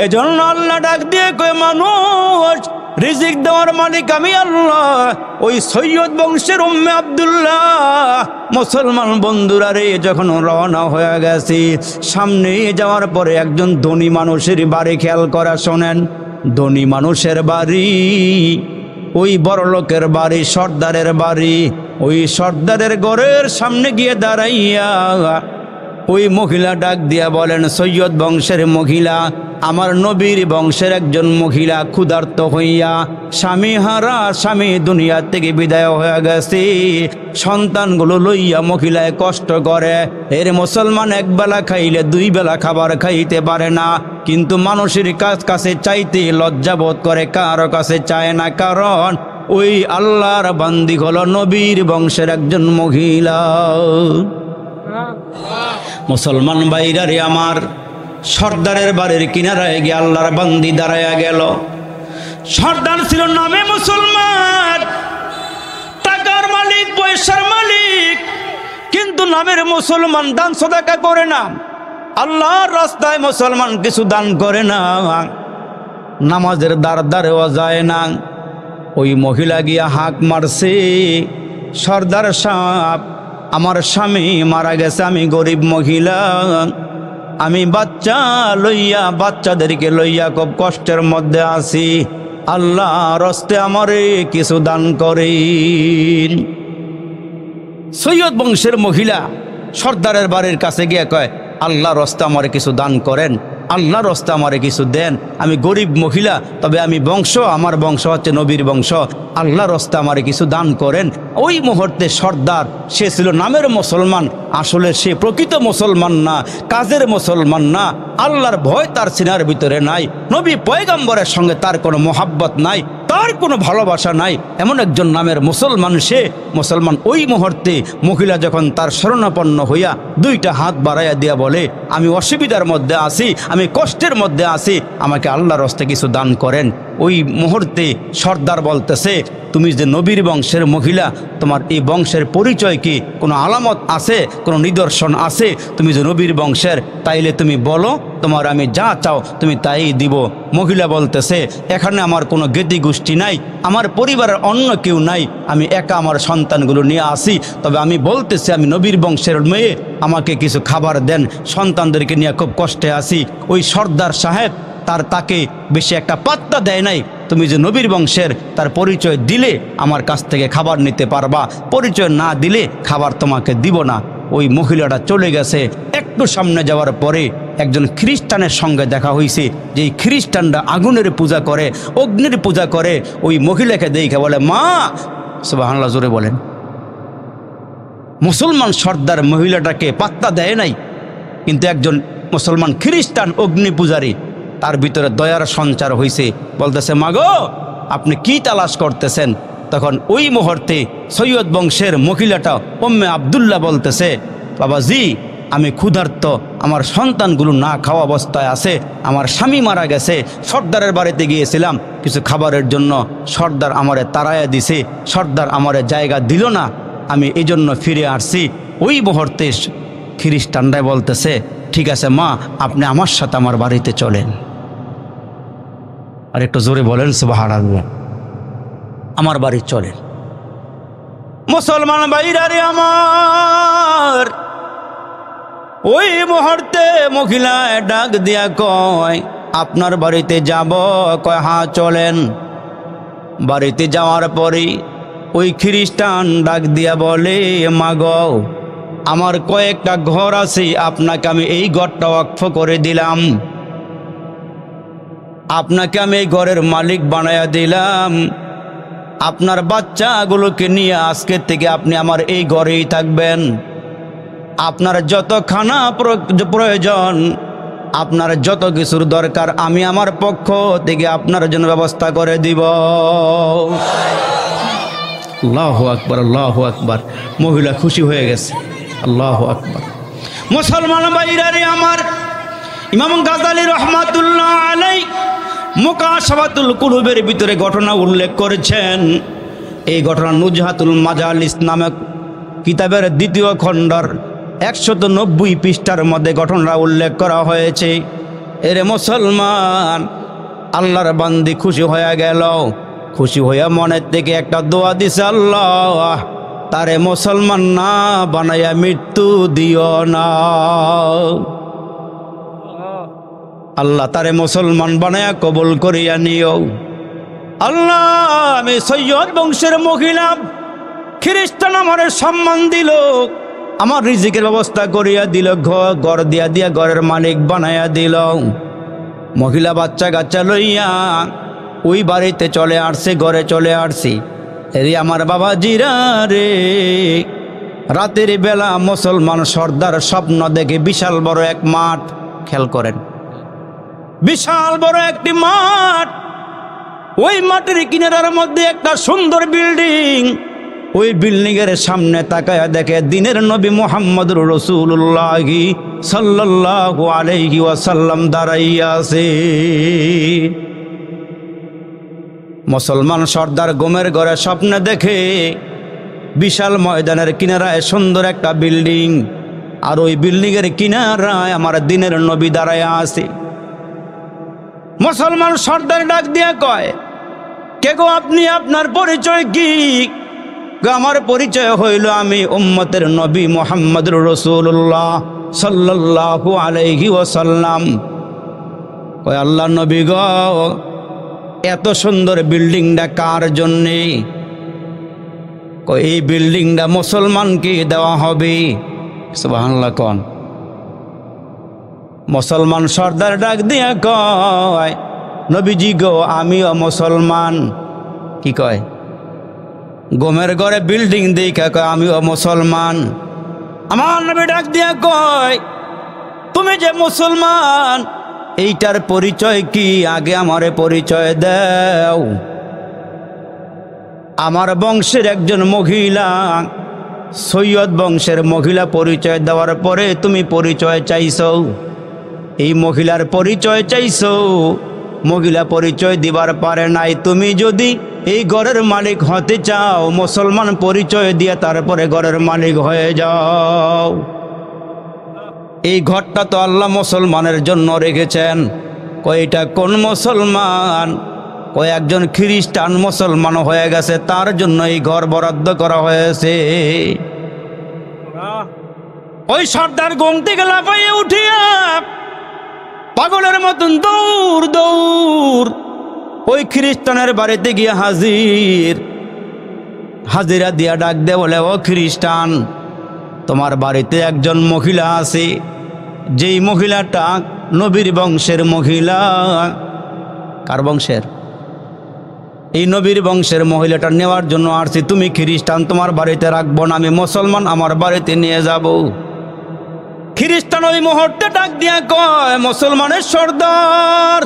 এজন্য আল্লাহ ডাক দিয়ে কয় মানুষ রিজিক দেওয়ার মালিক আমি আল্লাহ। ওই সৈয়দ বংশের উম্মে আব্দুল্লাহ মুসলমান বন্ধুরা রে যখন রওনা হয়ে গেছি, সামনে যাওয়ার পরে একজন ধনী মানুষের বাড়ি খেয়াল করা শোনেন। ধনী মানুষের বাড়ি, ওই বড় লোকের বাড়ি, সর্দারের বাড়ি। ওই সর্দারের ঘরের সামনে গিয়ে দাঁড়াইয়া ওই মহিলা ডাক দিয়া বলেন, সৈয়দ বংশের মহিলা, আমার নবীর বংশের একজন মহিলা ক্ষুধার্ত হইয়া স্বামী হারা, স্বামী দুনিয়া থেকে বিদায় হয়ে গেছে, সন্তানগুলো লইয়া মহিলায় কষ্ট করে। এর মুসলমান একবেলা খাইলে দুই বেলা খাবার খাইতে পারে না, কিন্তু মানুষের কাছে চাইতে লজ্জাবোধ করে, কারো কাছে চায় না, কারণ ওই আল্লাহর বান্দি হলো নবীর বংশের একজন মহিলা। মুসলমান ভাইরা রে আমার, সর্দারের বাড়ির কিনারায় গিয়ে আল্লাহর বান্দি দাঁড়ায়া গেল। সর্দার ছিল নামে মুসলমান, টাকার মালিক, পয়সার মালিক, কিন্তু নামের মুসলমান, দান সদাকা করে না, আল্লাহর রাস্তায় মুসলমান কিছু দান করে না, নামাজের দ্বারেও যায় না। ওই মহিলা গিয়া হাঁক মারছে, সর্দার সাহেব আমার স্বামী মারা গেছে, আমি গরিব মহিলা, আমি বাচ্চা লইয়া, বাচ্চাদেরকে লইয়া খুব কষ্টের মধ্যে আছি, আল্লাহ রাস্তে আমারে কিছু দান করেন। সৈয়দ বংশের মহিলা সর্দারের বাড়ির কাছে গিয়ে কয়, আল্লাহ রাস্তে আমারে কিছু দান করেন, আল্লাহর রাস্তে আমারে কিছু দেন, আমি গরিব মহিলা, তবে আমি বংশ, আমার বংশ হচ্ছে নবীর বংশ, আল্লাহর রাস্তে আমারে কিছু দান করেন। ওই মুহূর্তে সর্দার, সে ছিল নামের মুসলমান, আসলে সে প্রকৃত মুসলমান না, কাজের মুসলমান না, আল্লাহর ভয় তার সিনার ভিতরে নাই, নবী পয়গম্বরের সঙ্গে তার কোনো মোহাব্বত নাই, তার কোনো ভালোবাসা নাই, এমন একজন নামের মুসলমান সে। মুসলমান ওই মুহূর্তে মহিলা যখন তার শরণাপন্ন হইয়া দুইটা হাত বাড়াইয়া দিয়া বলে, আমি অসুবিধার মধ্যে আছি, আমি কষ্টের মধ্যে আছি, আমাকে আল্লাহর রাস্তায় কিছু দান করেন। ওই মুহূর্তে সর্দার বলতেছে, তুমি যে নবীর বংশের মহিলা, তোমার এই বংশের পরিচয় কি, কোনো আলামত আছে, কোনো নিদর্শন আছে, তুমি যে নবীর বংশের, তাইলে তুমি বলো, তোমার আমি যা চাও তুমি তাই দিব। মহিলা বলতেছে, এখানে আমার কোনো জ্ঞাতি গোষ্ঠী নাই, আমার পরিবারের অন্য কেউ নাই, আমি একা আমার সন্তানগুলো নিয়ে আসি, তবে আমি বলতেছি আমি নবীর বংশের মেয়ে, আমাকে কিছু খাবার দেন, সন্তানদেরকে নিয়ে খুব কষ্টে আসি। ওই সর্দার সাহেব তাকে বেশি একটা পাত্তা দেয় নাই, তুমি যে নবীর বংশের, তার পরিচয় দিলে আমার কাছ থেকে খাবার নিতে পারবা, পরিচয় না দিলে খাবার তোমাকে দিব না। ওই মহিলাটা চলে গেছে। একটু সামনে যাওয়ার পরে একজন খ্রিস্টানের সঙ্গে দেখা হয়েছে, যেই খ্রিস্টানরা আগুনের পূজা করে, অগ্নির পূজা করে। ওই মহিলাকে দেখে বলে, মা, সুবহানাল্লাহ জোরে বলেন। মুসলমান সর্দার মহিলাটাকে পাত্তা দেয় নাই, কিন্তু একজন মুসলমান খ্রিস্টান অগ্নি পূজারী, তার ভিতরে দয়ার সঞ্চার হয়েছে। বলতেছে, মাগো আপনি কি তালাশ করতেছেন? তখন ওই মুহূর্তে সৈয়দ বংশের মহিলাটা উম্মে আব্দুল্লাহ বলতেছে, বাবাজি আমি ক্ষুধার্ত, আমার সন্তানগুলো না খাওয়া অবস্থায় আছে, আমার স্বামী মারা গেছে, সর্দারের বাড়িতে গিয়েছিলাম কিছু খাবারের জন্য, সর্দার আমারে তাড়াইয়া দিছে, সর্দার আমারে জায়গা দিল না, আমি এই জন্য ফিরে আসছি। ওই মুহূর্তে খ্রিস্টানরাই বলতেছে, ঠিক আছে মা, আপনি আমার সাথে আমার বাড়িতে চলেন। আর একটু জোরে বলেন সুবহানাল্লাহ। আমার বাড়ি চলেন। মুসলমান ভাইরা রে আমার, ওই মুহূর্তে মহিলা ডাক দিয়া কয়, আপনার বাড়িতে যাব। কয় হ্যাঁ চলেন। বাড়িতে যাওয়ার পরে ওই খ্রিস্টান ডাক দিয়া বলে, মা গো, আমার কয়েকটা ঘর আছে, আপনাকে আমি এই ঘরটা ওয়াকফ করে দিলাম, আপনাকে আমি এই ঘরের মালিক বানায়া দিলাম। আপনার বাচ্চাগুলোকে নিয়ে আজকের থেকে আপনি আমার এই ঘরেই থাকবেন। আপনার যত খানা প্রয়োজন, আপনার যত কিছুর দরকার, আমি আমার পক্ষ থেকে আপনার জন্য ব্যবস্থা করে দিব। আল্লাহু আকবার, আল্লাহু আকবার। মহিলা খুশি হয়ে গেছে। আল্লাহু আকবার। মুসলমান ভাইরা রে আমার, ইমাম গাজ্জালী রহমাতুল্লাহ আলাইহি মুকাশাফাতুল কুলুবের ভিতরে ঘটনা উল্লেখ করেছেন। এই ঘটনা নুজহাতুল মাজালিস নামক কিতাবের 2য় খণ্ডের 190 পৃষ্ঠার মধ্যে ঘটনা উল্লেখ করা হয়েছে। এরে মুসলমান, আল্লাহর বান্দি খুশি হয়ে গেল। খুশি হইয়া মনের থেকে একটা দোয়া দিছে, আল্লাহ তারে মুসলমান না বানাইয়া মৃত্যু দিও না। আল্লাহ তারে মুসলমান বানায়া কবুল করিয়া নিও। আল্লাহ, আমি সৈয়দ বংশের মহিলা, খ্রিস্টান আমারে সম্মান দিল, আমার রিজিকের ব্যবস্থা করিয়া দিল, ঘর দিয়া দিয়া ঘরের মালিক বানায়া দিল। মহিলা বাচ্চা কাচ্চা লইয়া ওই বাড়িতে চলে আসছে, ঘরে চলে আসছি। এরে আমার বাবাজিরা রে, রাতের বেলা মুসলমান সর্দার স্বপ্ন দেখে বিশাল বড় এক মাঠ। খেয়াল করেন, বিশাল বড় একটি মাঠ। ওই মাঠের কিনারার মধ্যে একটা সুন্দর বিল্ডিং। ওই বিল্ডিং এর সামনে তাকায়া দেখে দিনের নবী মুহাম্মদুর রাসূলুল্লাহ সাল্লাল্লাহু আলাইহি ওয়াসাল্লাম দাঁড়াইয়া আছে। মুসলমান সর্দার ঘুমের ঘরে স্বপ্নে দেখে বিশাল ময়দানের কিনারায় সুন্দর একটা বিল্ডিং, আর ওই বিল্ডিং এর কিনারায় আমার দিনের নবী দাঁড়াইয়া আছে। মুসলমান সর্দার ডাক দিয়া কয়, কে গো আপনি, আপনার পরিচয় কি? আমার পরিচয় হইল আমি উম্মতের নবী মুহাম্মদুর রাসূলুল্লাহ সাল্লাল্লাহু আলাইহি ওয়াসাল্লাম। কয় আল্লাহর নবী গো, এত সুন্দর বিল্ডিংটা কার জন্যে? কয় এই বিল্ডিংটা মুসলমানকে দেওয়া হবে। সুবহানাল্লাহ কোন। মুসলমান সর্দার ডাক দিয়া কয়, নবীজি গো, আমিও মুসলমান। কি কয়? গোমের ঘরে বিল্ডিং দেখা কয় আমিও মুসলমান। আমার নবী ডাক দিয়া কয়, তুমি যে মুসলমান, এইটার পরিচয় কি? আগে আমারে পরিচয় দাও। আমার বংশের একজন মহিলা, সৈয়দ বংশের মহিলা পরিচয় দেওয়ার পরে তুমি পরিচয় চাইছো। এই মহিলার পরিচয় চাইছো, মহিলা পরিচয় দিবার পারে নাই। তুমি যদি এই ঘরের মালিক হতে চাও, মুসলমান পরিচয় দিয়ে তারপরে ঘরের মালিক হয়ে যাও। এই ঘরটা তো আল্লাহ মুসলমানের জন্য রেখেছেন। কয়টা কোন মুসলমান? কয় একজন খ্রিস্টান মুসলমান হয়ে গেছে, তার জন্য এই ঘর বরাদ্দ করা হয়েছে। ওই সর্দার ঘুম থেকে লাফাইয়ে উঠিয়া পাগলের মতন দৌড় দৌড় ওই খ্রিস্টানের বাড়িতে গিয়ে হাজিরা দিয়া ডাক দে, বলে ও খ্রিস্টান, তোমার বাড়িতে একজন মহিলা আছে, যেই মহিলাটা নবীর বংশের মহিলা। কার বংশের? এই নবীর বংশের মহিলাটা নেওয়ার জন্য আসছি। তুমি খ্রিস্টান, তোমার বাড়িতে রাখবো না, আমি মুসলমান, আমার বাড়িতে নিয়ে যাব। খ্রিস্টান ওই মুহূর্তে ডাক দিয়া কয়, মুসলমানের সর্দার,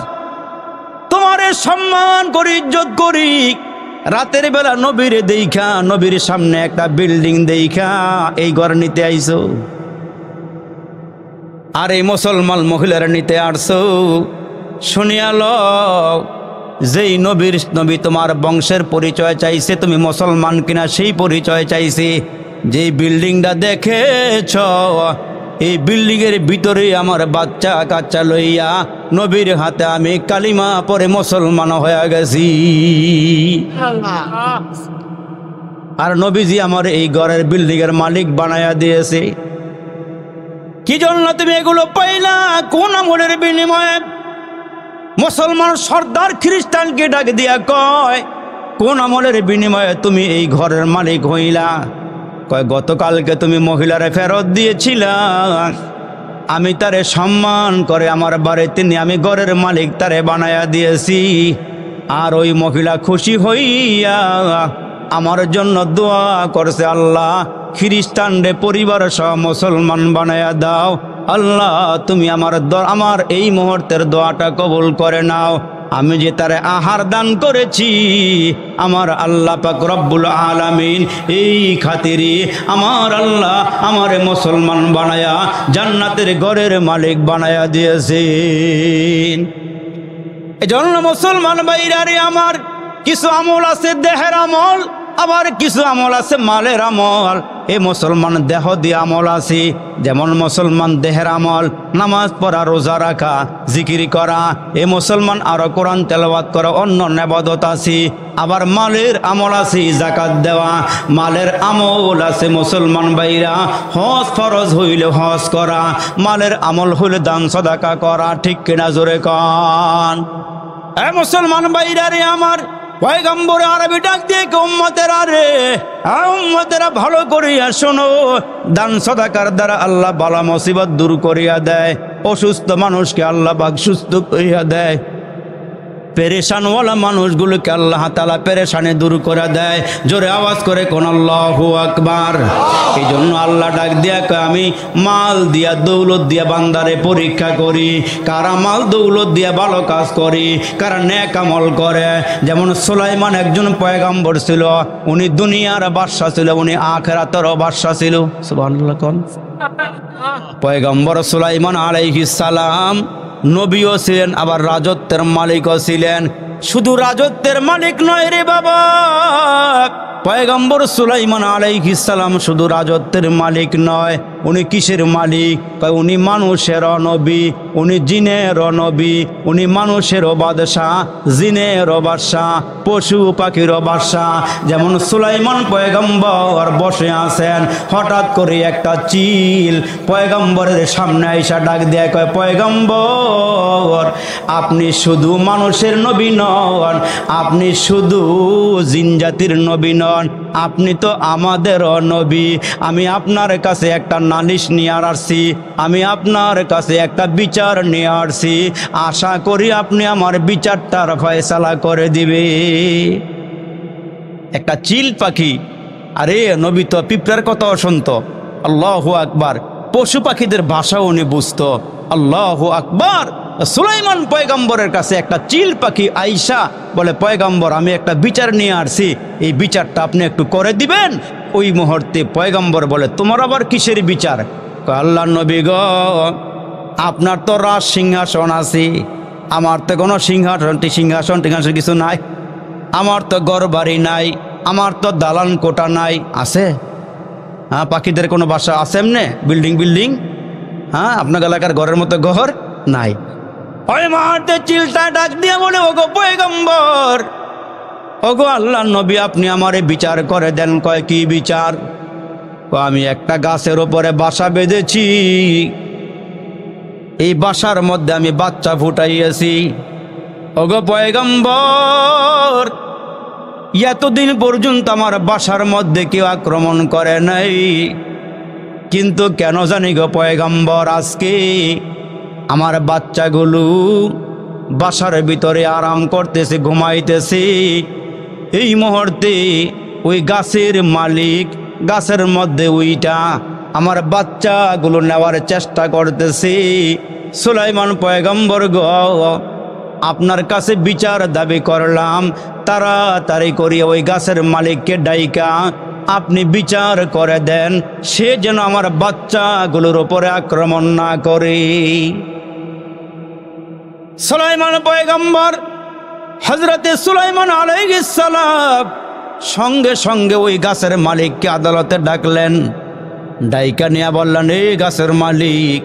তোমারে সম্মান করি, ইজ্জত করি, রাতের বেলা নবীর দেখা, নবীর সামনে একটা বিল্ডিং দেখা এই ঘর নিতে আইছো, আর এই মুসলমান মহিলার নিতে আসছো। শুনিয়াল, যেই নবী তোমার বংশের পরিচয় চাইছে, তুমি মুসলমান কিনা সেই পরিচয় চাইছে। যেই বিল্ডিংটা দেখেছ, এই বিল্ডিং এর ভিতরে আমার বাচ্চা কাচ্চা লইয়া নবীর হাতে আমি কালিমা পরে মুসলমান হয়ে গেছি। আর নবীজি আমার এই ঘরের বিল্ডিং এর মালিক বানায়া দিয়েছে। কি জন্য তুমি এগুলো পাইলা? কোন আমলের বিনিময়ে? মুসলমান সর্দার খ্রিস্টানকে ডাক দিয়া কয়, কোন আমলের বিনিময়ে তুমি এই ঘরের মালিক হইলা? কয়, গতকালকে তুমি মহিলারে ফেরত দিয়েছিলা, আমি তারে সম্মান করে আমার বাড়িতে নিয়ে আমি ঘরের মালিক তারে বানায়া দিয়েছি। আর ওই মহিলা খুশি হইয়া আমার জন্য দোয়া করছে, আল্লাহ খ্রিস্টানরে পরিবার সহ মুসলমান বানায়া দাও। আল্লাহ তুমি আমার এই মুহূর্তের দোয়াটা কবুল করে নাও। আমি যে তারে আহার দান করেছি, আমার আল্লাহ পাক রব্বুল আলামিন এই খাতিরে আমার আল্লাহ আমারে মুসলমান বানায়া জান্নাতের ঘরের মালিক বানায়া দিয়েছেন। এজন্য মুসলমান ভাইরারে আমার, কিছু আমল আছে দেহের আমল, আবার কিছু আমল আছে মালের আমল। এই মুসলমান দেহ দিয়ে আমল আছে, যেমন মুসলমান দেহের আমল নামাজ পড়া, রোজা রাখা, জিকির করা। এই মুসলমান আরো কোরআন তেলাওয়াত করা, অন্য ইবাদত আছে। আবার মালের আমল আছে, যাকাত দেওয়া। মালের আমল আছে মুসলমান ভাইরা, হজ ফরজ হইলে হজ করা, মালের আমল হইলে দান সদাকা করা। ঠিক কিনা জোরে কন? এ মুসলমান ভাইরা রে আমার, পয়গম্বর আরবি ডাক দিয়ে উম্মতেরা রে, উম্মতেরা ভালো করিয়া শোনো, দান সদাকার দ্বারা আল্লাহ বালা মুসিবত দূর করিয়া দেয়, অসুস্থ মানুষকে আল্লাহ পাক সুস্থ করিয়া দেয়, পেরেশানওয়ালা মানুষগুলোকে আল্লাহ তাআলা পেরেশানি দূর করে দেয়। জোরে আওয়াজ করে কোন আল্লাহু আকবার। এই জন্য আল্লাহ ডাক দিয়া কয়, আমি মাল দিয়া দৌলত দিয়া বান্দারে পরীক্ষা করি, কারা মাল দৌলত দিয়া ভালো কাজ করি, কারা নেক আমল করে। যেমন সুলাইমান একজন পয়গম্বর ছিল, উনি দুনিয়ার বাদশা ছিল, উনি আখিরাতেরও বাদশা ছিল। সুবহানাল্লাহ কোন? পয়গম্বর সুলাইমান আলাইহিস সালাম নবীও ছিলেন, আবার রাজত্বের মালিকও ছিলেন। শুধু রাজত্বের মালিক নয় রে বাবা, পয়গম্বর সুলাইমান আলাইহিস সালাম শুধু রাজত্বের মালিক নয়, উনি কিসের মালিক? উনি মানুষেরও নবী, উনি জিনেরও নবী, উনি মানুষেরও বাদশাহ, জিনেরও বাদশাহ, পশু পাখিরও বাদশাহ। যেমন সুলাইমান পয়গম্বর বসে আছেন, হঠাৎ করে একটা চিল পয়গম্বরের সামনে আইসা ডাক দেয়, কয়, পয়গম্বর আপনি শুধু মানুষের নবী নন, আপনি শুধু জিন জাতির নবী নন, আপনি তো আমাদেরও নবী। আমি আপনার কাছে একটা নালিশ নিয়ে আসছি, আমি আপনার কাছে একটা বিচার নিয়ে আসছি, আশা করি আপনি আমার বিচারটার ফয়সালা করে দিবে। একটা চিল পাখি, আরে নবী তো পিঁপড়ার কথাও শুনতো। আল্লাহু আকবার। পশু পাখিদের ভাষাও উনি বুঝতো। আল্লাহু আকবার। সুলাইমান পয়গম্বরের কাছে একটা চিল পাখি আইসা বলে, পয়গম্বর আমি একটা বিচার নিয়ে আসছি, এই বিচারটা আপনি একটু করে দিবেন। ওই মুহূর্তে পয়গম্বর বলে, তোমার আবার কিসের বিচার? আল্লাহ নবী গো, আপনার তো রাজ সিংহাসন আছে, আমার তো কোনো সিংহাসন কিছু নাই, আমার তো ঘর বাড়ি নাই, আমার তো দালান কোটা নাই। আছে? হ্যাঁ, পাখিদের কোনো বাসা আছে এমনি বিল্ডিং? হ্যাঁ, আপনার এলাকার ঘরের মতো ঘর নাই। ওই মুহূর্তে চিলটা ডাক দিয়ে বলে, ওগো পয়গম্বর, ওগো আল্লাহ নবী, আপনি আমারে বিচার করে দেন। কয়, কি বিচার? আমি একটা গাছের উপরে বাসা বেঁধেছি, এই বাসার মধ্যে আমি বাচ্চা ফুটাইয়াছি। ওগো পয়গম্বর, এতদিন পর্যন্ত আমার বাসার মধ্যে কেউ আক্রমণ করে নাই, কিন্তু কেন জানি গো পয়গম্বর, আজকে আমার বাচ্চাগুলো বাসার ভিতরে আরাম করতেছে, ঘুমাইতেছে। এই মুহূর্তে ওই গাছের মালিক গাছের মধ্যে ওইটা আমার বাচ্চাগুলো নেওয়ার চেষ্টা করতেছে। সুলাইমান পয়গম্বর গো, আপনার কাছে বিচার দাবি করলাম, তাড়াতাড়ি করিয়া ওই গাছের মালিককে ডাইকা আপনি বিচার করে দেন, সে যেন আমার বাচ্চাগুলোর উপরে আক্রমণ না করে। সুলাইমান পয়গম্বর হযরতে সুলাইমান আলাইহিস সালাম সঙ্গে সঙ্গে ওই গাছের মালিককে আদালতে ডাকলেন। ডাইকা নিয়ে বললেন, এই গাছের মালিক,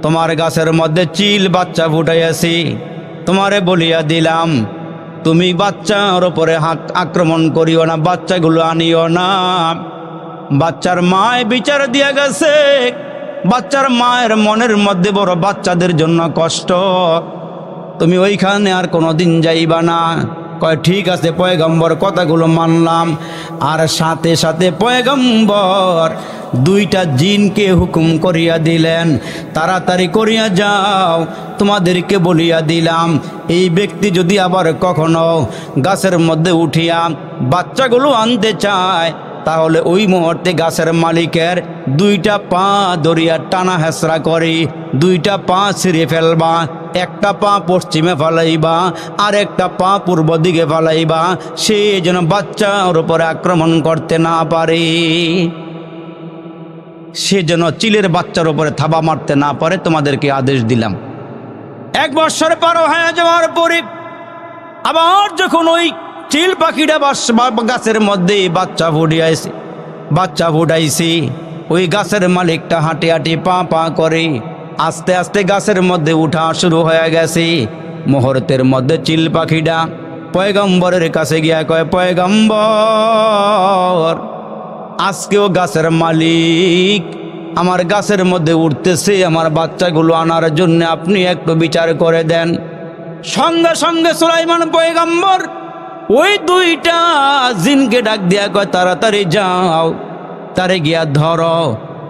তোমার গাছের মধ্যে চিল বাচ্চা ফুটাইয়াছি, তোমারে বলিয়া দিলাম তুমি বাচ্চার উপরে আক্রমণ করিও না, বাচ্চাগুলো আনিও না। বাচ্চার মায় বিচার দিয়া গেছে, বাচ্চার মায়ের মনের মধ্যে বড় বাচ্চাদের জন্য কষ্ট। তুমি ওইখানে আর কোনোদিন যাইবা না। কয় ঠিক আছে পয়গম্বর, কথাগুলো মানলাম। আর সাথে সাথে পয়গম্বর দুইটা জিনকে হুকুম করিয়া দিলেন, তাড়াতাড়ি করিয়া যাও, তোমাদেরকে বলিয়া দিলাম এই ব্যক্তি যদি আবার কখনো গাছের মধ্যে উঠিয়া বাচ্চাগুলো আনতে চায়, তাহলে ওই মুহূর্তে গাছের মালিকের দুইটা পা ধরিয়া টানা হেঁচড়া করে দুইটা পা ছিঁড়ে ফেলবা, একটা পা পশ্চিমে ফেলাইবা আর একটা পা পূর্ব দিকে ফেলাইবা, সে যেন বাচ্চার উপরে আক্রমণ করতে না পারে, সে যেন চিলের বাচ্চার উপরে থাবা মারতে না পারে, তোমাদেরকে আদেশ দিলাম। 1 বছর পার হয়ে যাওয়ার পরে আবার যখন ওই চিল পাখিটা গাছের মধ্যে বাচ্চা ফুটাইছে, ওই গাছের মালিকটা হাঁটি হাঁটি পা পা করে আস্তে আস্তে গাছের মধ্যে উঠা শুরু হয়ে গেছে। মুহূর্তের মধ্যে চিল পাখিটা পয়গম্বরের কাছে গিয়া কয়, পয়গম্বর, আজকেও গাছের মালিক আমার গাছের মধ্যে উঠতেছে, আমার বাচ্চাগুলো আনার জন্য আপনি একটু বিচার করে দেন। সঙ্গে সঙ্গে সুলাইমান পয়গম্বর ওই দুইটা জিনকে ডাক দিয়া কয়, তাড়াতাড়ি যাও, তারে গিয়া ধরো,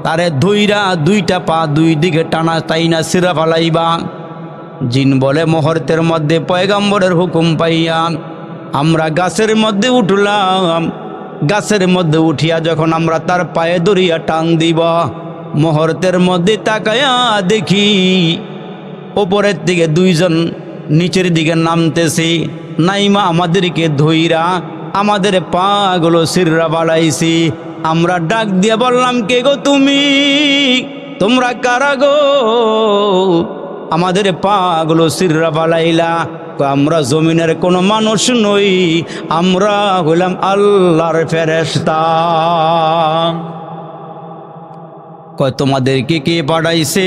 তারে ধুইরা দুইটা পা দুই দিকে টানা তাইনা সিরা ফালাইবা। জিন বলে, মুহূর্তের মধ্যে পয়গম্বরের হুকুম পাইয়া আমরা গাছের মধ্যে উঠলাম। গাছের মধ্যে উঠিয়া যখন আমরা তার পায়ে ধরিয়া টান দিব, মুহূর্তের মধ্যে তাকায়া দেখি ওপরের দিকে দুইজন নিচের দিকে নামতেছে, নাইমা আমাদেরকে ধইরা আমাদের পা গুলো সিররা বাড়াইছি। আমরা ডাক দিয়ে বললাম, কে গো তুমি, তোমরা কারা গো, আমাদের পা গুলো সিররা বাড়াইলা? আমরা জমিনের কোনো মানুষ নই, আমরা হইলাম আল্লাহর ফেরেশতা। কয় তোমাদেরকে কে পাঠাইছে?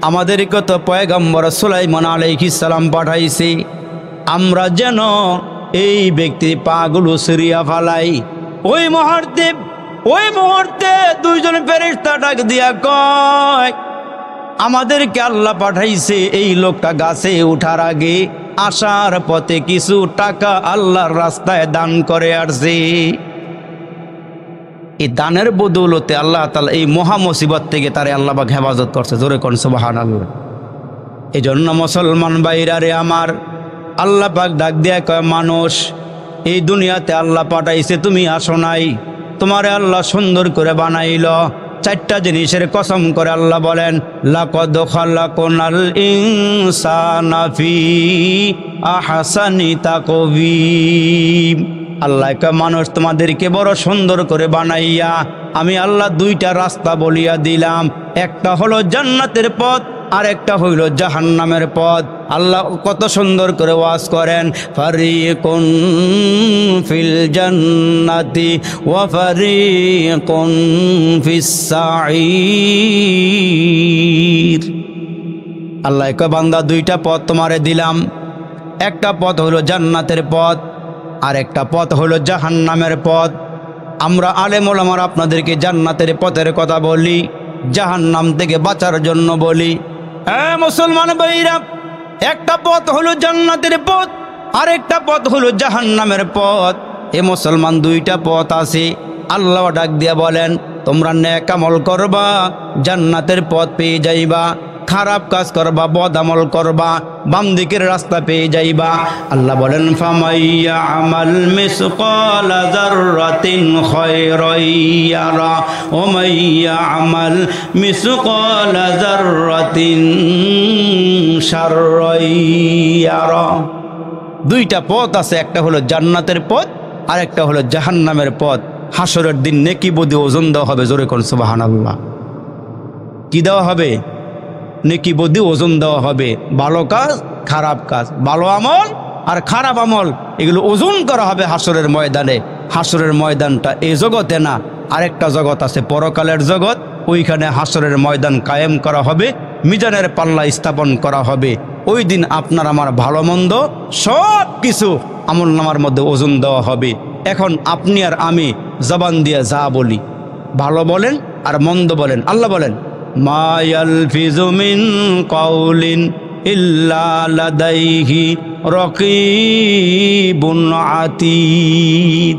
আমাদেরকে তো পয়গম্বর সুলাইমান আলাইহিস সালাম পাঠাইছে, আমরা যেন এই ব্যক্তির পাগুলো সিরিয়া ফালাই। ওই মুহূর্তে দুইজন ফেরেশতা ডাক দিয়া কয়, আমাদেরকে আল্লাহ পাঠাইছে এই লোকটা গাছে উঠার আগে আসার পথে কিছু টাকা আল্লাহর রাস্তায় দান করে আসছে। এই দানের বদৌলতে আল্লাহ তাআলা এই মহা মুসিবত থেকে তারে আল্লাহ পাক হেফাজত করছে। জোরে কোন সুবহানাল্লাহ। এই জন্য মুসলমান ভাইরা রে আমার, আল্লাহ পাক ডাক দিয়া কয়, মানুষ এই দুনিয়াতে আল্লাহ পাঠাইছে, তুমি আসো নাই, তোমারে আল্লাহ সুন্দর করে বানাইল। 4টা জিনিসের কসম করে আল্লাহ বলেন, লাকাদ খালাকনাল ইনসানা ফি আহসানি তাকওয়িম। আল্লাহ কয়, মানুষ তোমাদেরকে বড় সুন্দর করে বানাইয়া আমি আল্লাহ 2টা রাস্তা বলিয়া দিলাম, একটা হলো জান্নাতের পথ আর একটা হইল জাহান্নামের পথ। আল্লাহ কত সুন্দর করে ওয়াজ করেন, ফারিকুন ফিল জান্নাতি ওয়া ফারিকুন ফিস সাঈর। আল্লাহ কয়, বান্দা 2টা পথ তোমারে দিলাম, একটা পথ হলো জান্নাতের পথ আর একটা পথ হলো জাহান্নামের পথ। আমরা আলেম ওলামারা আপনাদেরকে জান্নাতের পথের কথা বলি, জাহান্নাম থেকে বাঁচার জন্য বলি। হ্যাঁ মুসলমান ভাইরা, একটা পথ হলো জান্নাতের পথ আর একটা পথ হলো জাহান্নামের পথ। এ মুসলমান 2টা পথ আছে। আল্লাহ ডাক দিয়া বলেন, তোমরা নেক আমল করবা, জান্নাতের পথ পেয়ে যাইবা, খারাপ কাজ করবা, বদ আমল করবা, বাম দিকের রাস্তা পেয়ে যাইবা। আল্লাহ বলেন, ফামাইয়া আমাল মিসকালা যাররাতিন খায়রান ইয়ারা ওয়া মাইয়া আমাল মিসকালা যাররাতিন শাররান ইয়ারা। 2টা পথ আছে, একটা হলো জান্নাতের পথ আর একটা হলো জাহান্নামের পথ। হাসরের দিন নেকি বদি ওজন দেওয়া হবে। জোরে কোন সুবহানাল্লাহ। কি দেওয়া হবে? নেকি বদি ওজন দেওয়া হবে। ভালো কাজ, খারাপ কাজ, ভালো আমল আর খারাপ আমল, এগুলো ওজন করা হবে হাসরের ময়দানে। হাসরের ময়দানটা এই জগতে না, আরেকটা জগৎ আছে, পরকালের জগৎ। ওইখানে হাসরের ময়দান কায়েম করা হবে, মিজানের পাল্লা স্থাপন করা হবে। ওই দিন আপনার আমার ভালো মন্দ সব কিছু আমল নামার মধ্যে ওজন দেওয়া হবে। এখন আপনি আর আমি জবান দিয়ে যা বলি, ভালো বলেন আর মন্দ বলেন, আল্লাহ বলেন, মা ইয়ালফিজু মিন কাউলিন ইল্লা লাদাইহি রাকিবুন আতীদ।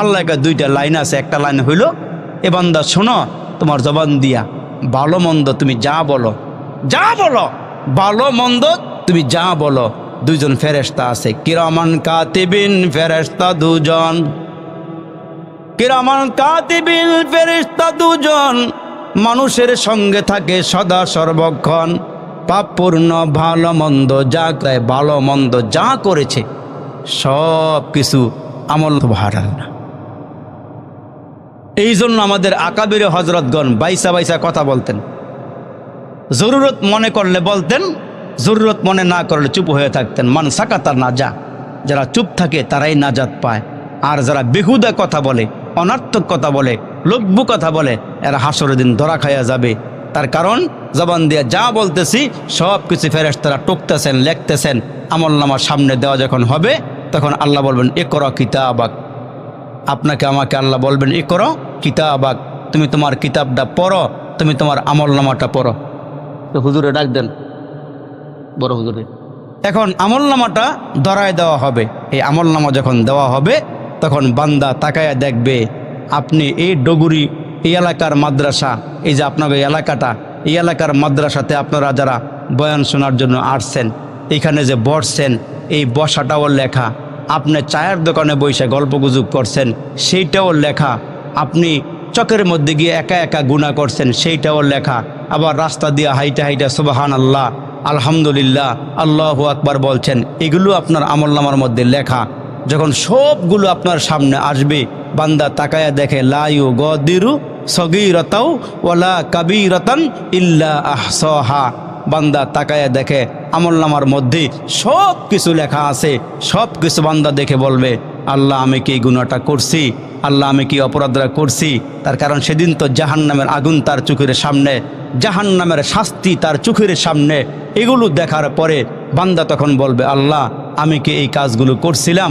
আল্লাহর দুইটা লাইন আছে, একটা লাইন হইল, এ বান্দা শোনো, তোমার জবান দিয়া ভালো মন্দ তুমি যা বলো, যা বলো, ভালো মন্দ তুমি যা বলো, দুইজন ফেরেশতা আছে, কিরামান কাতিবিন, ফেরেশতা দুজন, কিরামান কাতিবিন, ফেরেশতা দুজন, মানুষের সঙ্গে থাকে সদা সর্বক্ষণ। পাপপূর্ণ ভালো মন্দ যা করে, ভালো মন্দ যা করেছে সব কিছু আমল ভাড়াল না। এই জন্য আমাদের আকাবির হজরতগণ বাইসা বাইসা কথা বলতেন, জরুরত মনে করলে বলতেন, জরুরত মনে না করলে চুপ হয়ে থাকতেন। মান সাকাতা নাজা, যারা চুপ থাকে তারাই নাজাত পায়, আর যারা বেহুদা কথা বলে, অনার্থক কথা বলে, লব্বু কথা বলে, এরা হাসরের দিন ধরা খাইয়া যাবে। তার কারণ জবান দিয়ে যা বলতেছি সব কিছু ফেরেশতারা টুকতেছেন, লিখতেছেন। আমলনামার সামনে দেওয়া যখন হবে তখন আল্লাহ বলবেন ইকরা কিতাবাক, আপনাকে আমাকে আল্লাহ বলবেন ইকরা কিতাবাক, তুমি তোমার কিতাবটা পড়ো, তুমি তোমার আমলনামাটা পড়ো। তো হুজুরে ডাক দেন, বড় হুজুরে। এখন আমলনামাটা ধরায় দেওয়া হবে। এই আমলনামা যখন দেওয়া হবে তখন বান্দা তাকায়া দেখবে আপনি এই ডগুরি, এই এলাকার মাদ্রাসা, এই যে আপনার এই এলাকাটা, এই এলাকার মাদ্রাসাতে আপনারা যারা বয়ান শোনার জন্য আসছেন, এখানে যে বসছেন, এই বসাটাও লেখা। আপনি চায়ের দোকানে বসে গল্পগুজব করছেন, সেইটাও লেখা। আপনি চকের মধ্যে গিয়ে একা একা গুনাহ করছেন, সেইটাও লেখা। আবার রাস্তা দিয়ে হাইটা হাইটা সুবহানাল্লাহ, আলহামদুলিল্লাহ, আল্লাহু আকবার বলছেন, এগুলো আপনার আমলনামার মধ্যে লেখা। যখন সবগুলো আপনার সামনে আসবে, বান্দা তাকায়া দেখে লা ইউগাদিরু সগীরাতাও ওয়ালা কাবীরাতান ইল্লা আহসাহা। বান্দা তাকায়া দেখে আমলনামার মধ্যে সব কিছু লেখা আছে। সব কিছু বান্দা দেখে বলবে আল্লাহ আমি কি এই গুনাহটা করছি, আল্লাহ আমি কি অপরাধটা করছি। তার কারণ সেদিন তো জাহান্নামের আগুন তার চোখের সামনে, জাহান্নামের শাস্তি তার চোখের সামনে। এগুলো দেখার পরে বান্দা তখন বলবে আল্লাহ আমি কি এই কাজগুলো করছিলাম।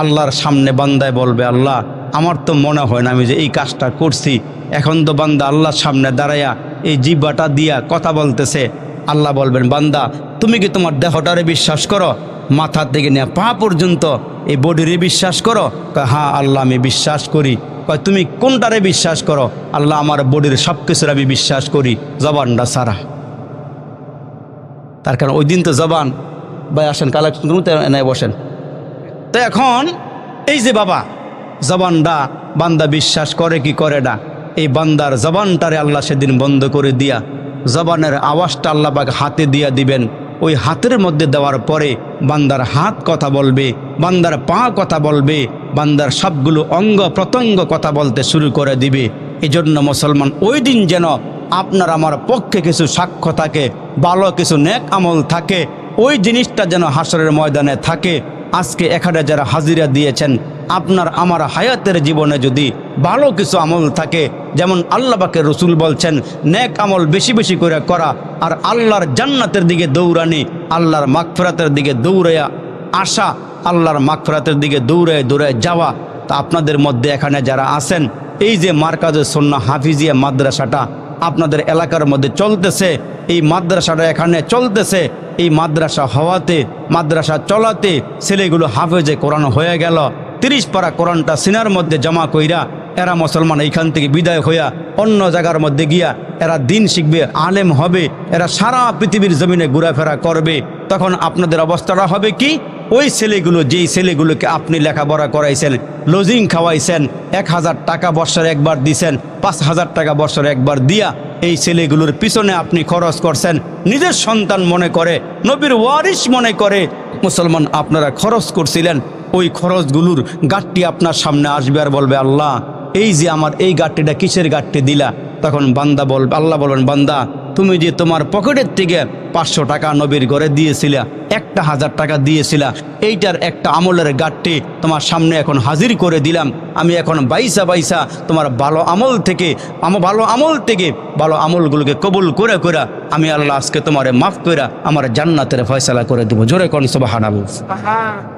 আল্লাহর সামনে বান্দায় বলবে আল্লাহ আমার তো মনে হয় না আমি যে এই কাজটা করছি। এখন তো বান্দা আল্লাহর সামনে দাঁড়াইয়া এই জিহ্বাটা দিয়া কথা বলতেছে। আল্লাহ বলবেন বান্দা তুমি কি তোমার দেহটারে বিশ্বাস করো, মাথা থেকে নিয়ে পা পর্যন্ত এই বডিরে বিশ্বাস করো? হ্যাঁ আল্লাহ আমি বিশ্বাস করি। কয় তুমি কোনটারে বিশ্বাস করো? আল্লাহ আমার বডির সব কিছুর আমি বিশ্বাস করি, জবানটা সারা। তার কারণ ওই দিন তো জবান ভাই আসেন কালেকশন করতে এনে বসেন। তো এখন এই যে বাবা জবানটা বান্দা বিশ্বাস করে কি করে না, এই বান্দার জবানটারে আল্লাহ সেদিন বন্ধ করে দিয়া জবানের আওয়াজটা আল্লাহ পাক হাতে দিয়া দিবেন। ওই হাতের মধ্যে দেওয়ার পরে বান্দার হাত কথা বলবে, বান্দার পা কথা বলবে, বান্দার সবগুলো অঙ্গ প্রত্যঙ্গ কথা বলতে শুরু করে দিবে। এজন্য মুসলমান ওই দিন যেন আপনার আমার পক্ষে কিছু সাক্ষ্য থাকে, ভালো কিছু নেক আমল থাকে, ওই জিনিসটা যেন হাসরের ময়দানে থাকে। আজকে এখানে যারা হাজিরা দিয়েছেন, আপনার আমার হায়াতের জীবনে যদি ভালো কিছু আমল থাকে, যেমন আল্লাহ পাকের রসুল বলছেন নেক আমল বেশি বেশি করে করা, আর আল্লাহর জান্নাতের দিকে দৌড়ানি, আল্লাহর মাগফিরাতের দিকে দৌড়াইয়া আসা, আল্লাহর মাগফিরাতের দিকে দৌড়ায় দৌড়ায় যাওয়া। তা আপনাদের মধ্যে এখানে যারা আছেন, এই যে মার্কাজে সুন্নাহ হাফিজিয়া মাদ্রাসাটা আপনাদের এলাকার মধ্যে চলতেছে, এই মাদ্রাসাটা এখানে চলতেছে, এই মাদ্রাসা হওয়াতে, মাদ্রাসা চলাতে ছেলেগুলো হাফেজে কোরআন হয়ে গেল। 30 পারা কোরআনটা সিনার মধ্যে জমা কইরা এরা মুসলমান এইখান থেকে বিদায় হইয়া অন্য জায়গার মধ্যে গিয়া এরা দিন শিখবে, আলেম হবে, এরা সারা পৃথিবীর জমিনে ঘোরাফেরা করবে। তখন আপনাদের অবস্থাটা হবে কি? ওই ছেলেগুলো, যেই ছেলেগুলোকে আপনি লেখাপড়া করাইছেন, লজিং খাওয়াইছেন, 1000 টাকা বছরে একবার দিছেন, 5000 টাকা বছরে একবার দিয়া এই ছেলেগুলোর পিছনে আপনি খরচ করছেন, নিজের সন্তান মনে করে, নবীর ওয়ারিস মনে করে মুসলমান আপনারা খরচ করছিলেন। ওই খরচগুলোর গাঁটটি আপনার সামনে আসবে আর বলবে আল্লাহ এই যে আমার এই গাঁটটিটা কিসের গাঁটটি দিলা? তখন বান্দা বলবে, আল্লাহ বলবেন বান্দা তুমি যে তোমার পকেটের থেকে 500 টাকা নবীর ঘরে দিয়েছিলা, 1000 টাকা দিয়েছিলা, এইটার একটা আমলের গাঁটটি তোমার সামনে এখন হাজির করে দিলাম। আমি এখন বাইসা বাইসা তোমার ভালো আমল থেকে, ভালো আমলগুলোকে কবুল করে করে আমি আল্লাহ আজকে তোমারে মাফ করে আমার জান্নাতের ফয়সালা করে দেবো। জোরে কোন সুবহানাল্লাহ।